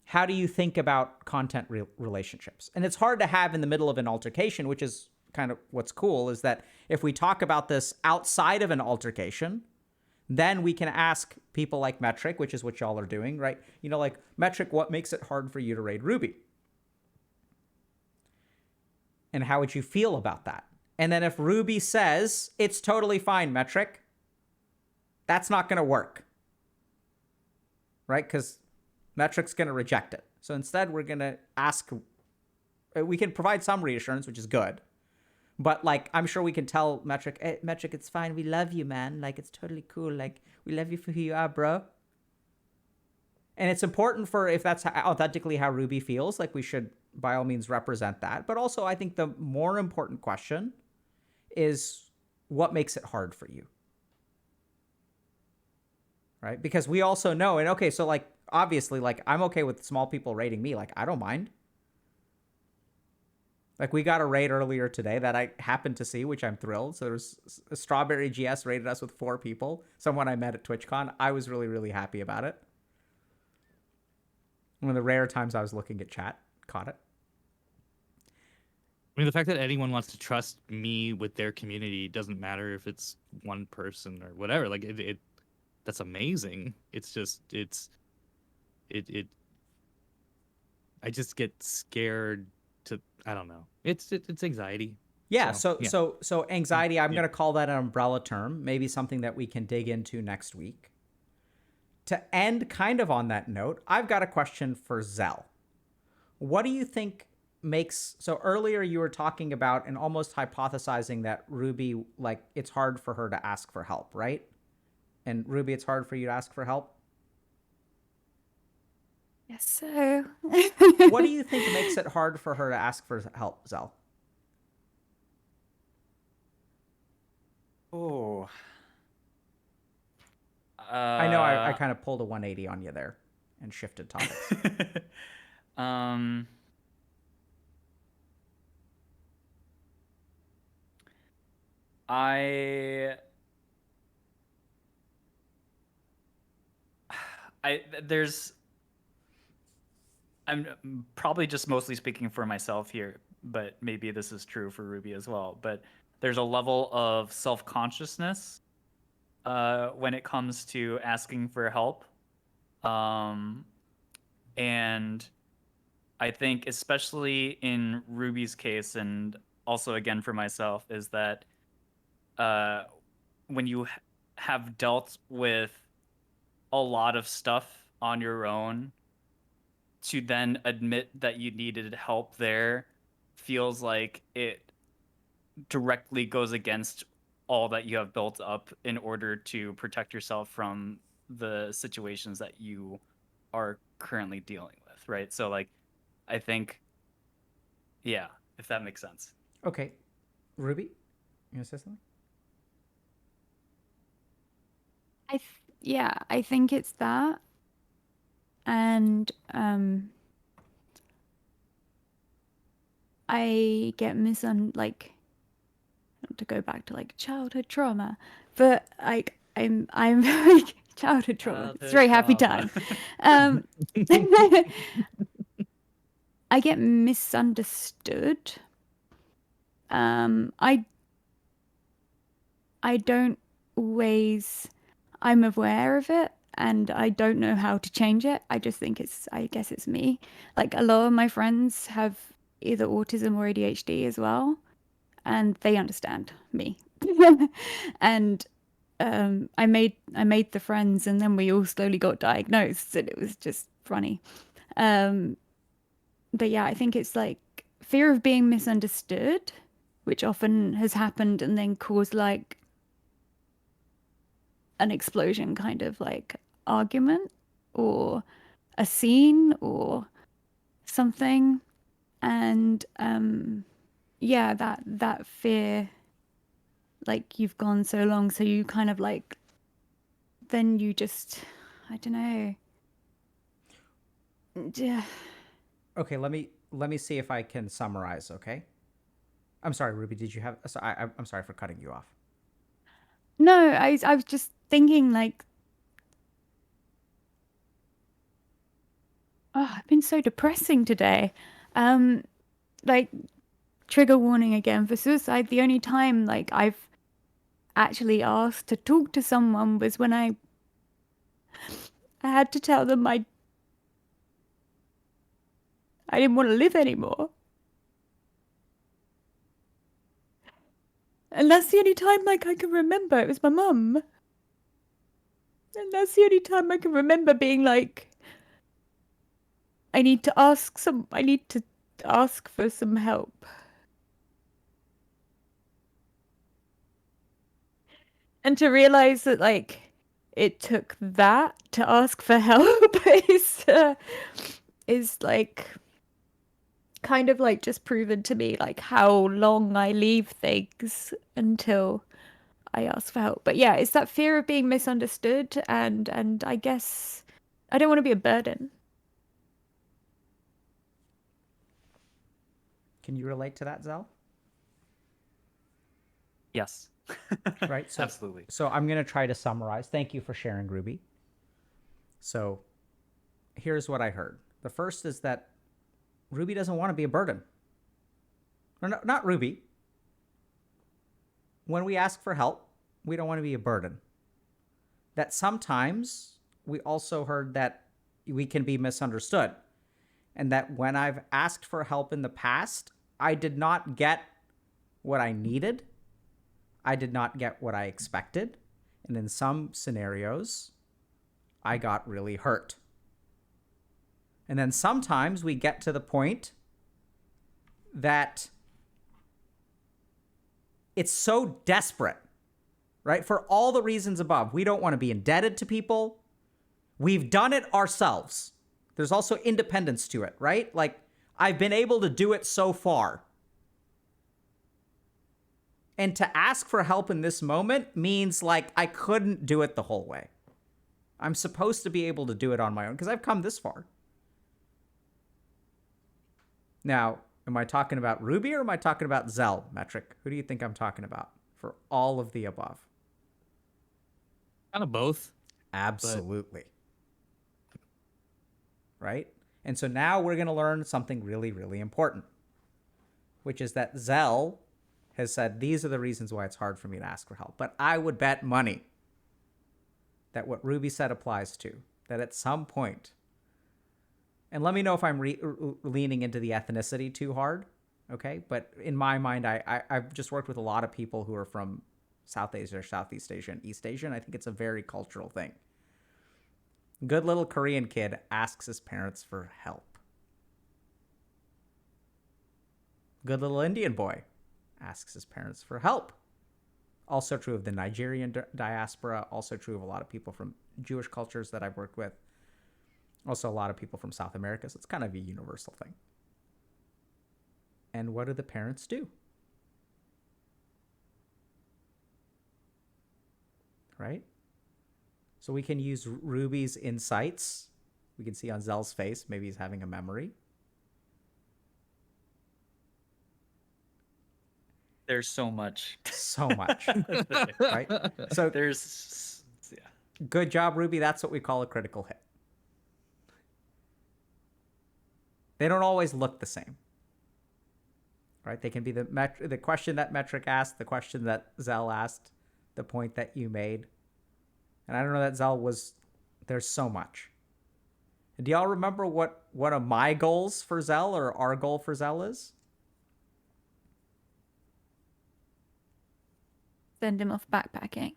A: How do you think about content relationships? And it's hard to have in the middle of an altercation, which is kind of what's cool, is that if we talk about this outside of an altercation, then we can ask people like Metric, which is what y'all are doing, right? You know, like, Metric, what makes it hard for you to raid Ruby? And how would you feel about that? And then if Ruby says, it's totally fine, Metric, that's not going to work, right? Because Metric's going to reject it. So instead, we're going to ask, we can provide some reassurance, which is good. But, like, I'm sure we can tell Metric, hey, Metric, it's fine. We love you, man. Like, it's totally cool. Like, we love you for who you are, bro. And it's important for, if that's authentically how Ruby feels, like, we should by all means represent that. But also, I think the more important question is what makes it hard for you? Right? Because we also know, and okay, so like, obviously, like, I'm okay with small people rating me. Like, I don't mind. Like, we got a raid earlier today that I happened to see, which I'm thrilled. So there's Strawberry GS rated us with 4 people. Someone I met at TwitchCon. I was really, really happy about it. One of the rare times I was looking at chat, caught it.
B: I mean, the fact that anyone wants to trust me with their community doesn't matter if it's one person or whatever. Like it that's amazing. It's just it I just get scared to, I don't know. It's anxiety.
A: Yeah,
B: So,
A: so anxiety, I'm
B: Yeah.
A: going to call that an umbrella term, maybe something that we can dig into next week. To end kind of on that note, I've got a question for Zell. What do you think makes, so earlier you were talking about and almost hypothesizing that Ruby, like, it's hard for her to ask for help, right? And Ruby, it's hard for you to ask for help?
C: Yes, so.
A: What do you think makes it hard for her to ask for help, Zell?
D: Oh.
A: I know I kind of pulled a 180 on you there and shifted topics.
D: um. There's, I'm probably just mostly speaking for myself here, but maybe this is true for Ruby as well. But there's a level of self-consciousness when it comes to asking for help. And I think especially in Ruby's case, and also again for myself, is that when you have dealt with a lot of stuff on your own, to then admit that you needed help there feels like it directly goes against all that you have built up in order to protect yourself from the situations that you are currently dealing with, right? So like, I think, yeah, if that makes sense.
A: Okay. Ruby, you gonna say something?
C: Yeah, I think it's that. And I get like, not to go back to like childhood trauma, but like I'm like childhood trauma. It's a very happy time. I get misunderstood. I don't always, I'm aware of it and I don't know how to change it. I just think I guess it's me. Like a lot of my friends have either autism or ADHD as well, and they understand me. And I made the friends, and then we all slowly got diagnosed, and it was just funny. But yeah, I think it's like fear of being misunderstood, which often has happened and then caused like an explosion kind of like argument or a scene or something. And yeah, that fear, like you've gone so long, so you kind of like, then you just, I don't know. Yeah.
A: Okay, let me see if I can summarize, okay? I'm sorry, Ruby, did you have, so I'm sorry for cutting you off.
C: No, I was just thinking like, oh, I've been so depressing today. Like, trigger warning again for suicide. The only time like I've actually asked to talk to someone was when I had to tell them I didn't want to live anymore. And that's the only time like I can remember. It was my mum. And that's the only time I can remember being like, I need to ask for some help. And to realize that like it took that to ask for help is like kind of like just proven to me like how long I leave things until I ask for help. But yeah, it's that fear of being misunderstood, and I guess I don't want to be a burden.
A: Can you relate to that, Zell?
D: Yes.
A: Right. So,
D: Absolutely.
A: So I'm going to try to summarize. Thank you for sharing, Ruby. So here's what I heard. The first is that Ruby doesn't want to be a burden. Or no, not Ruby. When we ask for help, we don't want to be a burden. That sometimes we also heard that we can be misunderstood. And that when I've asked for help in the past, I did not get what I needed. I did not get what I expected. And in some scenarios, I got really hurt. And then sometimes we get to the point that it's so desperate, right? For all the reasons above. We don't want to be indebted to people. We've done it ourselves. There's also independence to it, right? Like, I've been able to do it so far. And to ask for help in this moment means like I couldn't do it the whole way. I'm supposed to be able to do it on my own because I've come this far. Now, am I talking about Ruby or am I talking about Zell, Metric? Who do you think I'm talking about for all of the above?
B: Kind of both.
A: Absolutely. Right? And so now we're going to learn something really, really important, which is that Zell has said, these are the reasons why it's hard for me to ask for help. But I would bet money that what Ruby said applies to, that at some point, and let me know if I'm leaning into the ethnicity too hard, okay? But in my mind, I've just worked with a lot of people who are from South Asia, or Southeast Asia, and East Asia, and I think it's a very cultural thing. Good little Korean kid asks his parents for help. Good little Indian boy asks his parents for help. Also true of the Nigerian diaspora, also true of a lot of people from Jewish cultures that I've worked with. Also a lot of people from South America, so it's kind of a universal thing. And what do the parents do? Right? So we can use Ruby's insights. We can see on Zell's face, maybe he's having a memory.
D: There's so much.
A: So much. Right? So
D: There's, yeah.
A: good job, Ruby. That's what we call a critical hit. They don't always look the same. Right? They can be the question that Metric asked, the question that Zell asked, the point that you made. And I don't know that Zell was, there's so much. Do y'all remember what one of my goals for Zell or our goal for Zell is?
C: Send him off backpacking.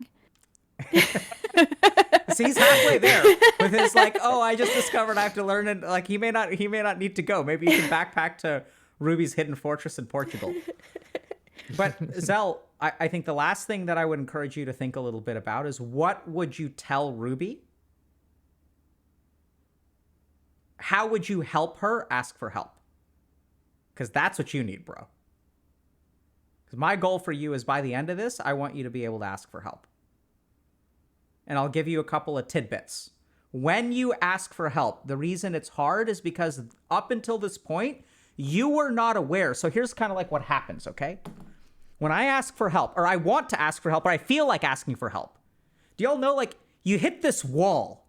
A: See, he's halfway there with his like, oh, I just discovered I have to learn it. Like he may not need to go. Maybe you can backpack to Ruby's hidden fortress in Portugal. But Zell, I think the last thing that I would encourage you to think a little bit about is what would you tell Ruby? How would you help her ask for help? Because that's what you need, bro. Because my goal for you is by the end of this, I want you to be able to ask for help. And I'll give you a couple of tidbits. When you ask for help, the reason it's hard is because up until this point, you were not aware. So here's kind of like what happens, okay? When I ask for help, or I want to ask for help, or I feel like asking for help, do y'all know, like, you hit this wall.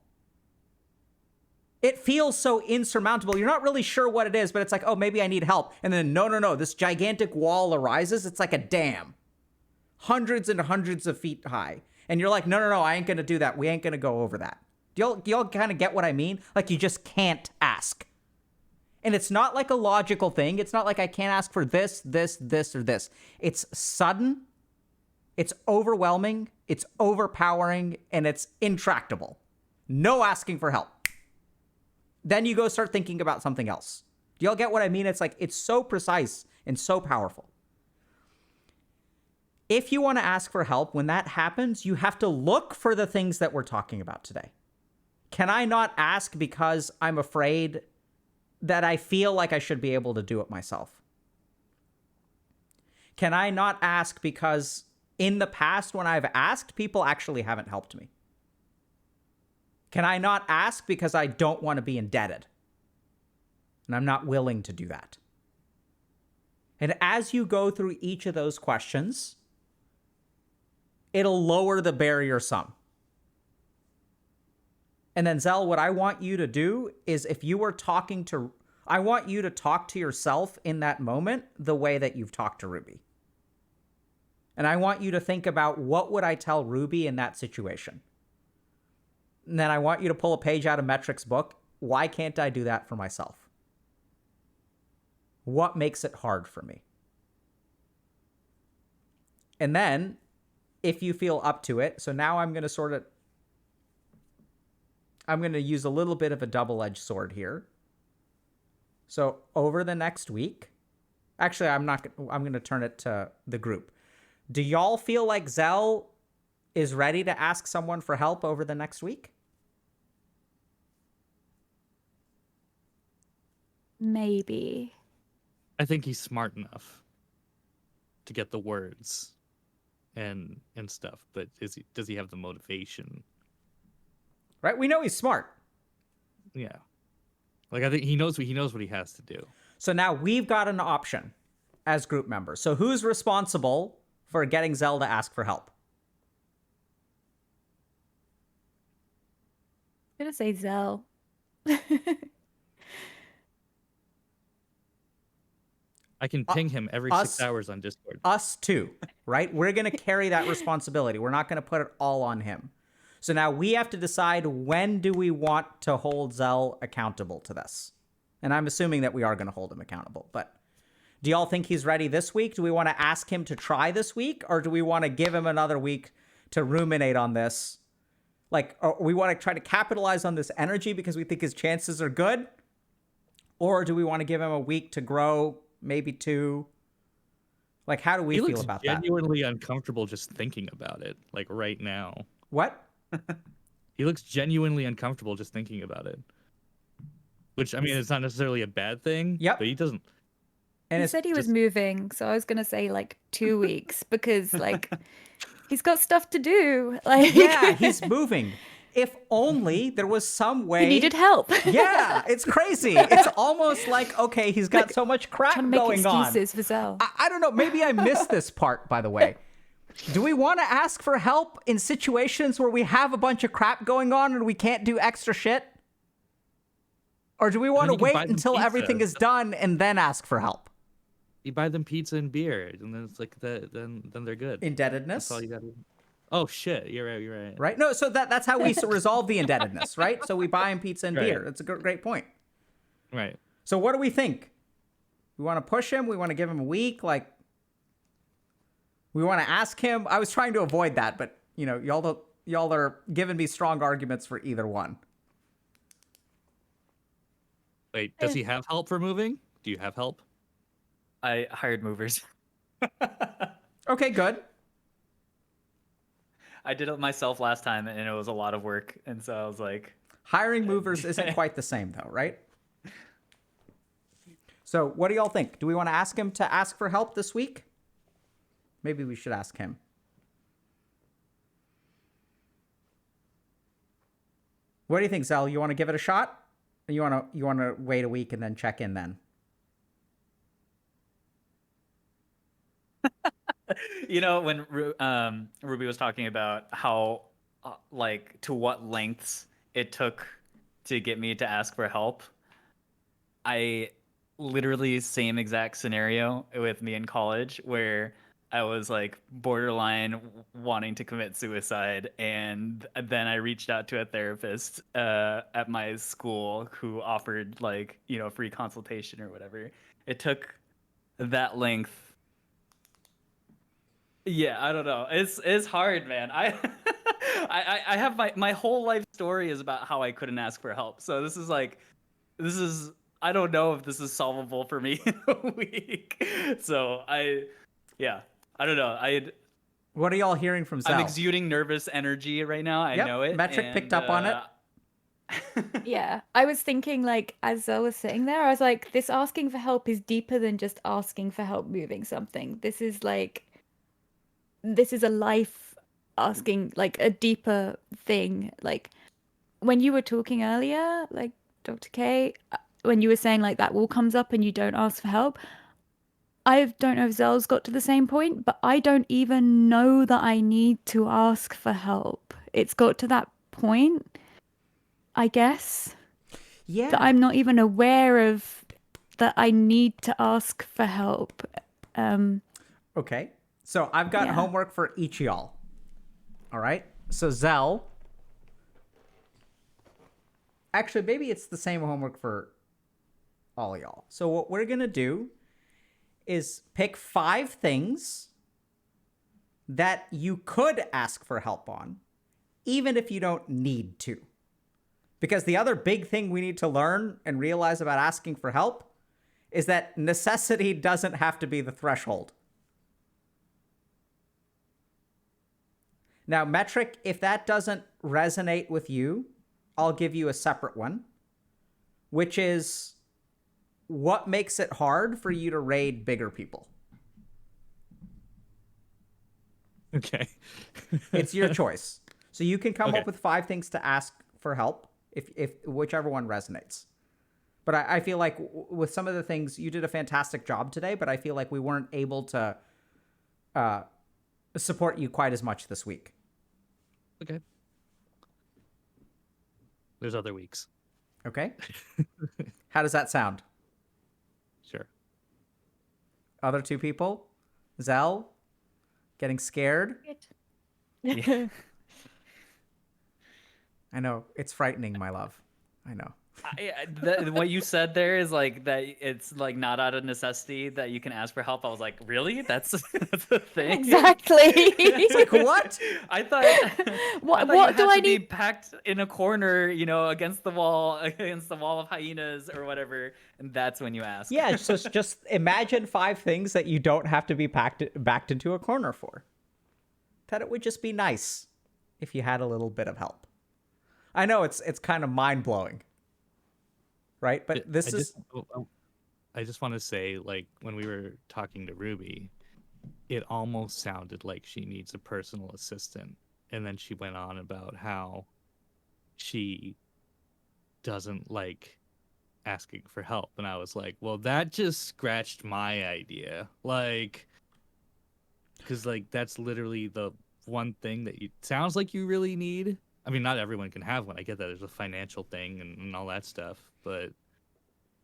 A: It feels so insurmountable. You're not really sure what it is, but it's like, oh, maybe I need help. And then, no, this gigantic wall arises. It's like a dam. Hundreds and hundreds of feet high. And you're like, no, I ain't going to do that. We ain't going to go over that. Do y'all kind of get what I mean? Like, you just can't ask. And it's not like a logical thing. It's not like I can't ask for this, or this. It's sudden. It's overwhelming. It's overpowering. And it's intractable. No asking for help. Then you go start thinking about something else. Do y'all get what I mean? It's like, it's so precise and so powerful. If you want to ask for help, when that happens, you have to look for the things that we're talking about today. Can I not ask because I'm afraid that I feel like I should be able to do it myself? Can I not ask because in the past when I've asked, people actually haven't helped me? Can I not ask because I don't want to be indebted? And I'm not willing to do that. And as you go through each of those questions, it'll lower the barrier some. And then Zell, what I want you to do is if you were talking to, I want you to talk to yourself in that moment the way that you've talked to Ruby. And I want you to think about what would I tell Ruby in that situation? And then I want you to pull a page out of Metric's book. Why can't I do that for myself? What makes it hard for me? And then, if you feel up to it, so now I'm going to use a little bit of a double-edged sword here. So over the next week, actually, I'm going to turn it to the group. Do y'all feel like Zell is ready to ask someone for help over the next week?
C: Maybe.
B: I think he's smart enough to get the words and stuff, but does he have the motivation?
A: Right? We know he's smart.
B: Yeah. Like I think he knows what he has to do.
A: So now we've got an option as group members. So who's responsible for getting Zell to ask for help?
C: I'm gonna say Zell.
B: I can ping him every 6 hours on Discord.
A: Us too, right? We're going to carry that responsibility. We're not going to put it all on him. So now we have to decide, when do we want to hold Zell accountable to this? And I'm assuming that we are going to hold him accountable. But do y'all think he's ready this week? Do we want to ask him to try this week? Or do we want to give him another week to ruminate on this? Like, or we want to try to capitalize on this energy because we think his chances are good? Or do we want to give him a week to grow, maybe 2? Like, how do we feel about that?
B: He looks genuinely uncomfortable just thinking about it, like right now.
A: What?
B: He looks genuinely uncomfortable just thinking about it. Which, I mean, it's not necessarily a bad thing.
A: Yep.
B: But he doesn't.
A: And
C: He said he was moving, so I was gonna say like 2 weeks because like he's got stuff to do. Like
A: yeah, he's moving. If only there was some way.
C: he needed help.
A: Yeah, it's crazy. It's almost like, okay, he's got so much crap
C: Trying to make
A: going on.
C: excuses for Zell.
A: I don't know. Maybe I missed this part, by the way. Do we want to ask for help in situations where we have a bunch of crap going on and we can't do extra shit? Or do we want to wait until everything is done and then ask for help?
B: You buy them pizza and beer, and then it's like that. Then they're good.
A: Indebtedness.
B: That's all you got to do. Oh shit! You're right. You're right.
A: Right? No, so that's how we resolve the indebtedness, right? So we buy him pizza and beer. It's a great point.
B: Right.
A: So what do we think? We want to push him? We want to give him a week? Like, we want to ask him? I was trying to avoid that, but you know, y'all are giving me strong arguments for either one.
B: Wait, does he have help for moving? Do you have help?
D: I hired movers.
A: Okay, good.
D: I did it myself last time, and it was a lot of work. And so I was like,
A: Hiring movers isn't quite the same, though, right? So what do y'all think? Do we want to ask him to ask for help this week? Maybe we should ask him. What do you think, Zell? You want to give it a shot? Or you want to wait a week and then check in then?
D: you know, when Ruby was talking about how, like, to what lengths it took to get me to ask for help, I literally same exact scenario with me in college where I was like borderline wanting to commit suicide, and then I reached out to a therapist at my school who offered, like, you know, free consultation or whatever. It took that length. Yeah, I don't know. It's hard, man. I have my whole life story is about how I couldn't ask for help. So this is I don't know if this is solvable for me in a week. So I don't know.
A: What are y'all hearing from Zell?
D: I'm exuding nervous energy right now. I know it.
A: Metric picked up on it.
C: Yeah, I was thinking like as I was sitting there, I was like, this asking for help is deeper than just asking for help moving something. This is a life asking like a deeper thing. Like when you were talking earlier, like Dr. K, when you were saying like that wall comes up and you don't ask for help, I don't know if Zell's got to the same point, but I don't even know that I need to ask for help. It's got to that point, I guess,
A: Yeah.
C: that I'm not even aware of that I need to ask for help.
A: Okay. So I've got
C: Yeah.
A: homework for each of y'all. All right. So Zell. Actually, maybe it's the same homework for all y'all. So what we're gonna do is pick 5 things that you could ask for help on, even if you don't need to. Because the other big thing we need to learn and realize about asking for help is that necessity doesn't have to be the threshold. Now, metric, if that doesn't resonate with you, I'll give you a separate one, which is what makes it hard for you to raid bigger people.
B: Okay.
A: It's your choice. So you can come
B: Okay.
A: up with 5 things to ask for help if whichever one resonates. But I feel like with some of the things, you did a fantastic job today, but I feel like we weren't able to support you quite as much this week.
B: Okay. There's other weeks.
A: Okay? How does that sound?
B: Sure.
A: Other 2 people? Zell? Getting scared?
D: Yeah.
A: I know. It's frightening, my love. I know.
D: What you said there is like that it's like not out of necessity that you can ask for help. I was like, really? That's that's a thing.
C: Exactly.
A: It's like, what?
D: I thought
C: What
D: you had
C: do I
D: to be
C: need?
D: packed in a corner, you know, against the wall of hyenas or whatever, and that's when you ask.
A: Yeah, so just imagine 5 things that you don't have to be backed into a corner for. That it would just be nice if you had a little bit of help. I know it's kind of mind-blowing. Right? But this is
B: I just want to say, like, when we were talking to Ruby, it almost sounded like she needs a personal assistant. And then she went on about how she doesn't like asking for help. And I was like, well, that just scratched my idea. Like, because, like, that's literally the one thing that you sounds like you really need. I mean, not everyone can have one. I get that there's a financial thing and all that stuff. But,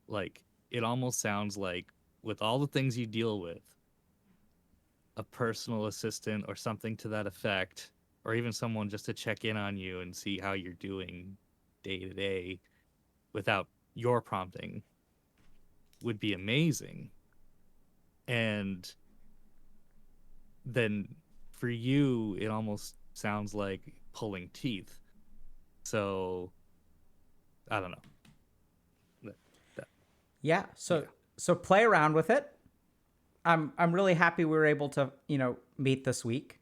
B: like, it almost sounds like with all the things you deal with, a personal assistant or something to that effect, or even someone just to check in on you and see how you're doing day to day without your prompting would be amazing. And then for you, it almost sounds like pulling teeth. So I don't know.
A: yeah, so play around with it. I'm really happy we were able to, meet this week.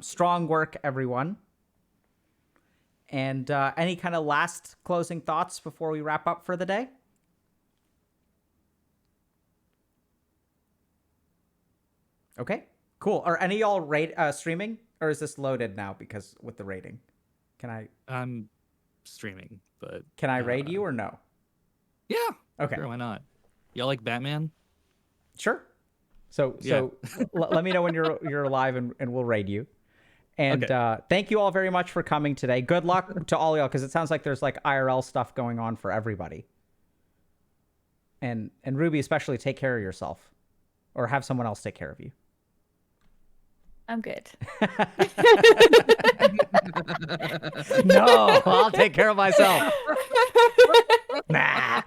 A: Strong work, everyone. And any kind of last closing thoughts before we wrap up for the day? Okay, cool. Are any of y'all streaming, or is this loaded now because with the rating?
B: I'm streaming, but
A: Can I raid you or no?
B: yeah.
A: Okay.
B: Sure, why not? Y'all like Batman?
A: Sure. So let me know when you're live and we'll raid you. And
B: Okay.
A: thank you all very much for coming today. Good luck to all y'all, because it sounds like there's like IRL stuff going on for everybody. And Ruby, especially, take care of yourself, or have someone else take care of you.
C: I'm good.
A: No, I'll take care of myself. Nah.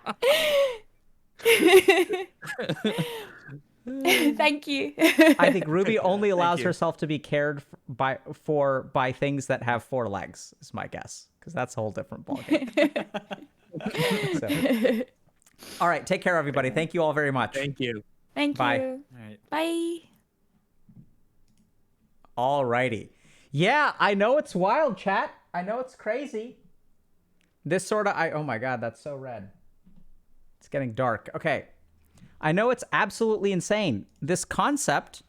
C: Thank you.
A: I think Ruby only allows
B: you.
A: herself to be cared by things that have 4 legs, is my guess, because that's a whole different ballgame. So, all right, take care, everybody. Thank you all very much.
B: Thank you.
C: Thank
A: Bye.
C: you.
D: All right.
C: Bye.
A: All righty. Yeah, I know it's wild, chat. I know it's crazy. This sort of, oh my God, that's so red. It's getting dark. Okay. I know it's absolutely insane. This concept,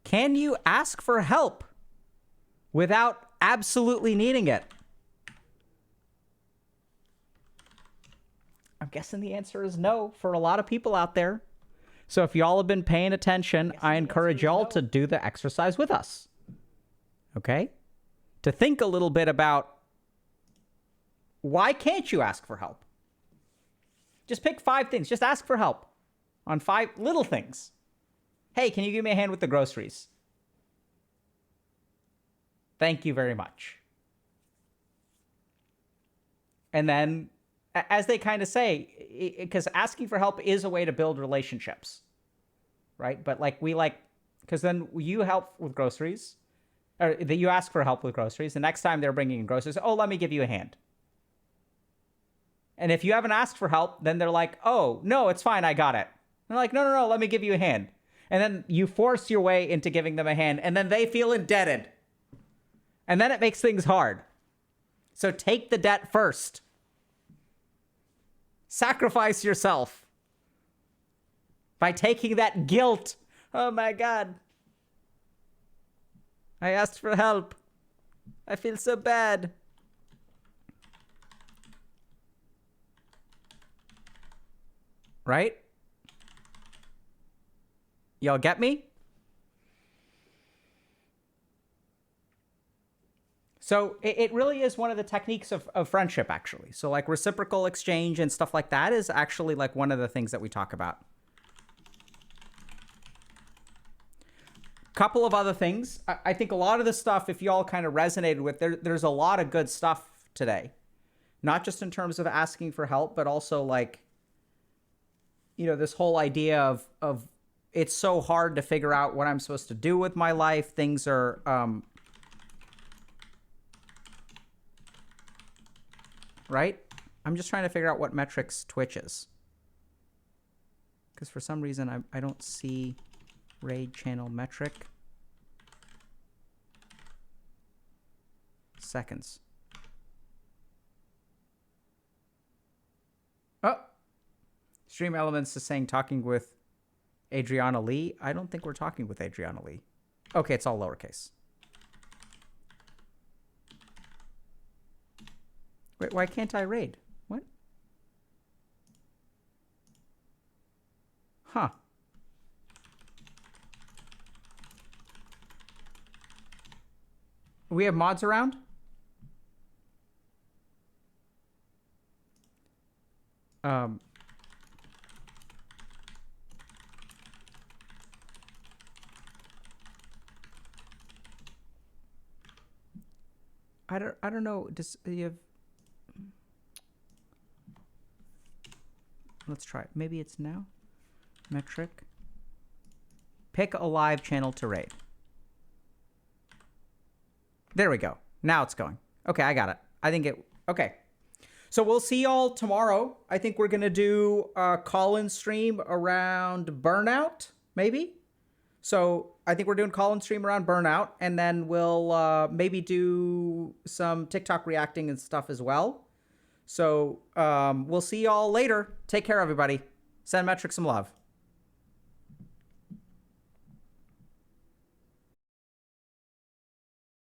A: can you ask for help without absolutely needing it? I'm guessing the answer is no for a lot of people out there. So if y'all have been paying attention, I encourage y'all to do the exercise with us. Okay? To think a little bit about why can't you ask for help? Just pick 5 things. Just ask for help on 5 little things. Hey, can you give me a hand with the groceries? Thank you very much. And then, as they kind of say, because asking for help is a way to build relationships, right? But because then you help with groceries, or that you ask for help with groceries. The next time they're bringing in groceries, oh, let me give you a hand. And if you haven't asked for help, then they're like, oh, no, it's fine, I got it. And they're like, no, let me give you a hand. And then you force your way into giving them a hand, and then they feel indebted. And then it makes things hard. So take the debt first. Sacrifice yourself by taking that guilt. Oh my God. I asked for help. I feel so bad. Right? Y'all get me? So it really is one of the techniques of friendship, actually. So like reciprocal exchange and stuff like that is actually like one of the things that we talk about. Couple of other things. I think a lot of the stuff, if y'all kind of resonated with, there's a lot of good stuff today. Not just in terms of asking for help, but also like, you know, this whole idea of it's so hard to figure out what I'm supposed to do with my life. Things are... right? I'm just trying to figure out what metrics Twitch is. Because for some reason, I don't see raid channel metric. Seconds. Oh! Stream Elements is saying talking with Adriana Lee. I don't think we're talking with Adriana Lee. Okay, it's all lowercase. Wait, why can't I raid? What? Huh. We have mods around? I don't know. Does you have... Let's try it. Maybe it's now. Metric. Pick a live channel to raid. There we go. Now it's going. Okay, I got it. I think it... Okay. So we'll see y'all tomorrow. I think we're going to do a call-in stream around Burnout, maybe? So I think we're doing call-in stream around Burnout, and then we'll maybe do some TikTok reacting and stuff as well. So we'll see y'all later. Take care, everybody. Send Metric some love.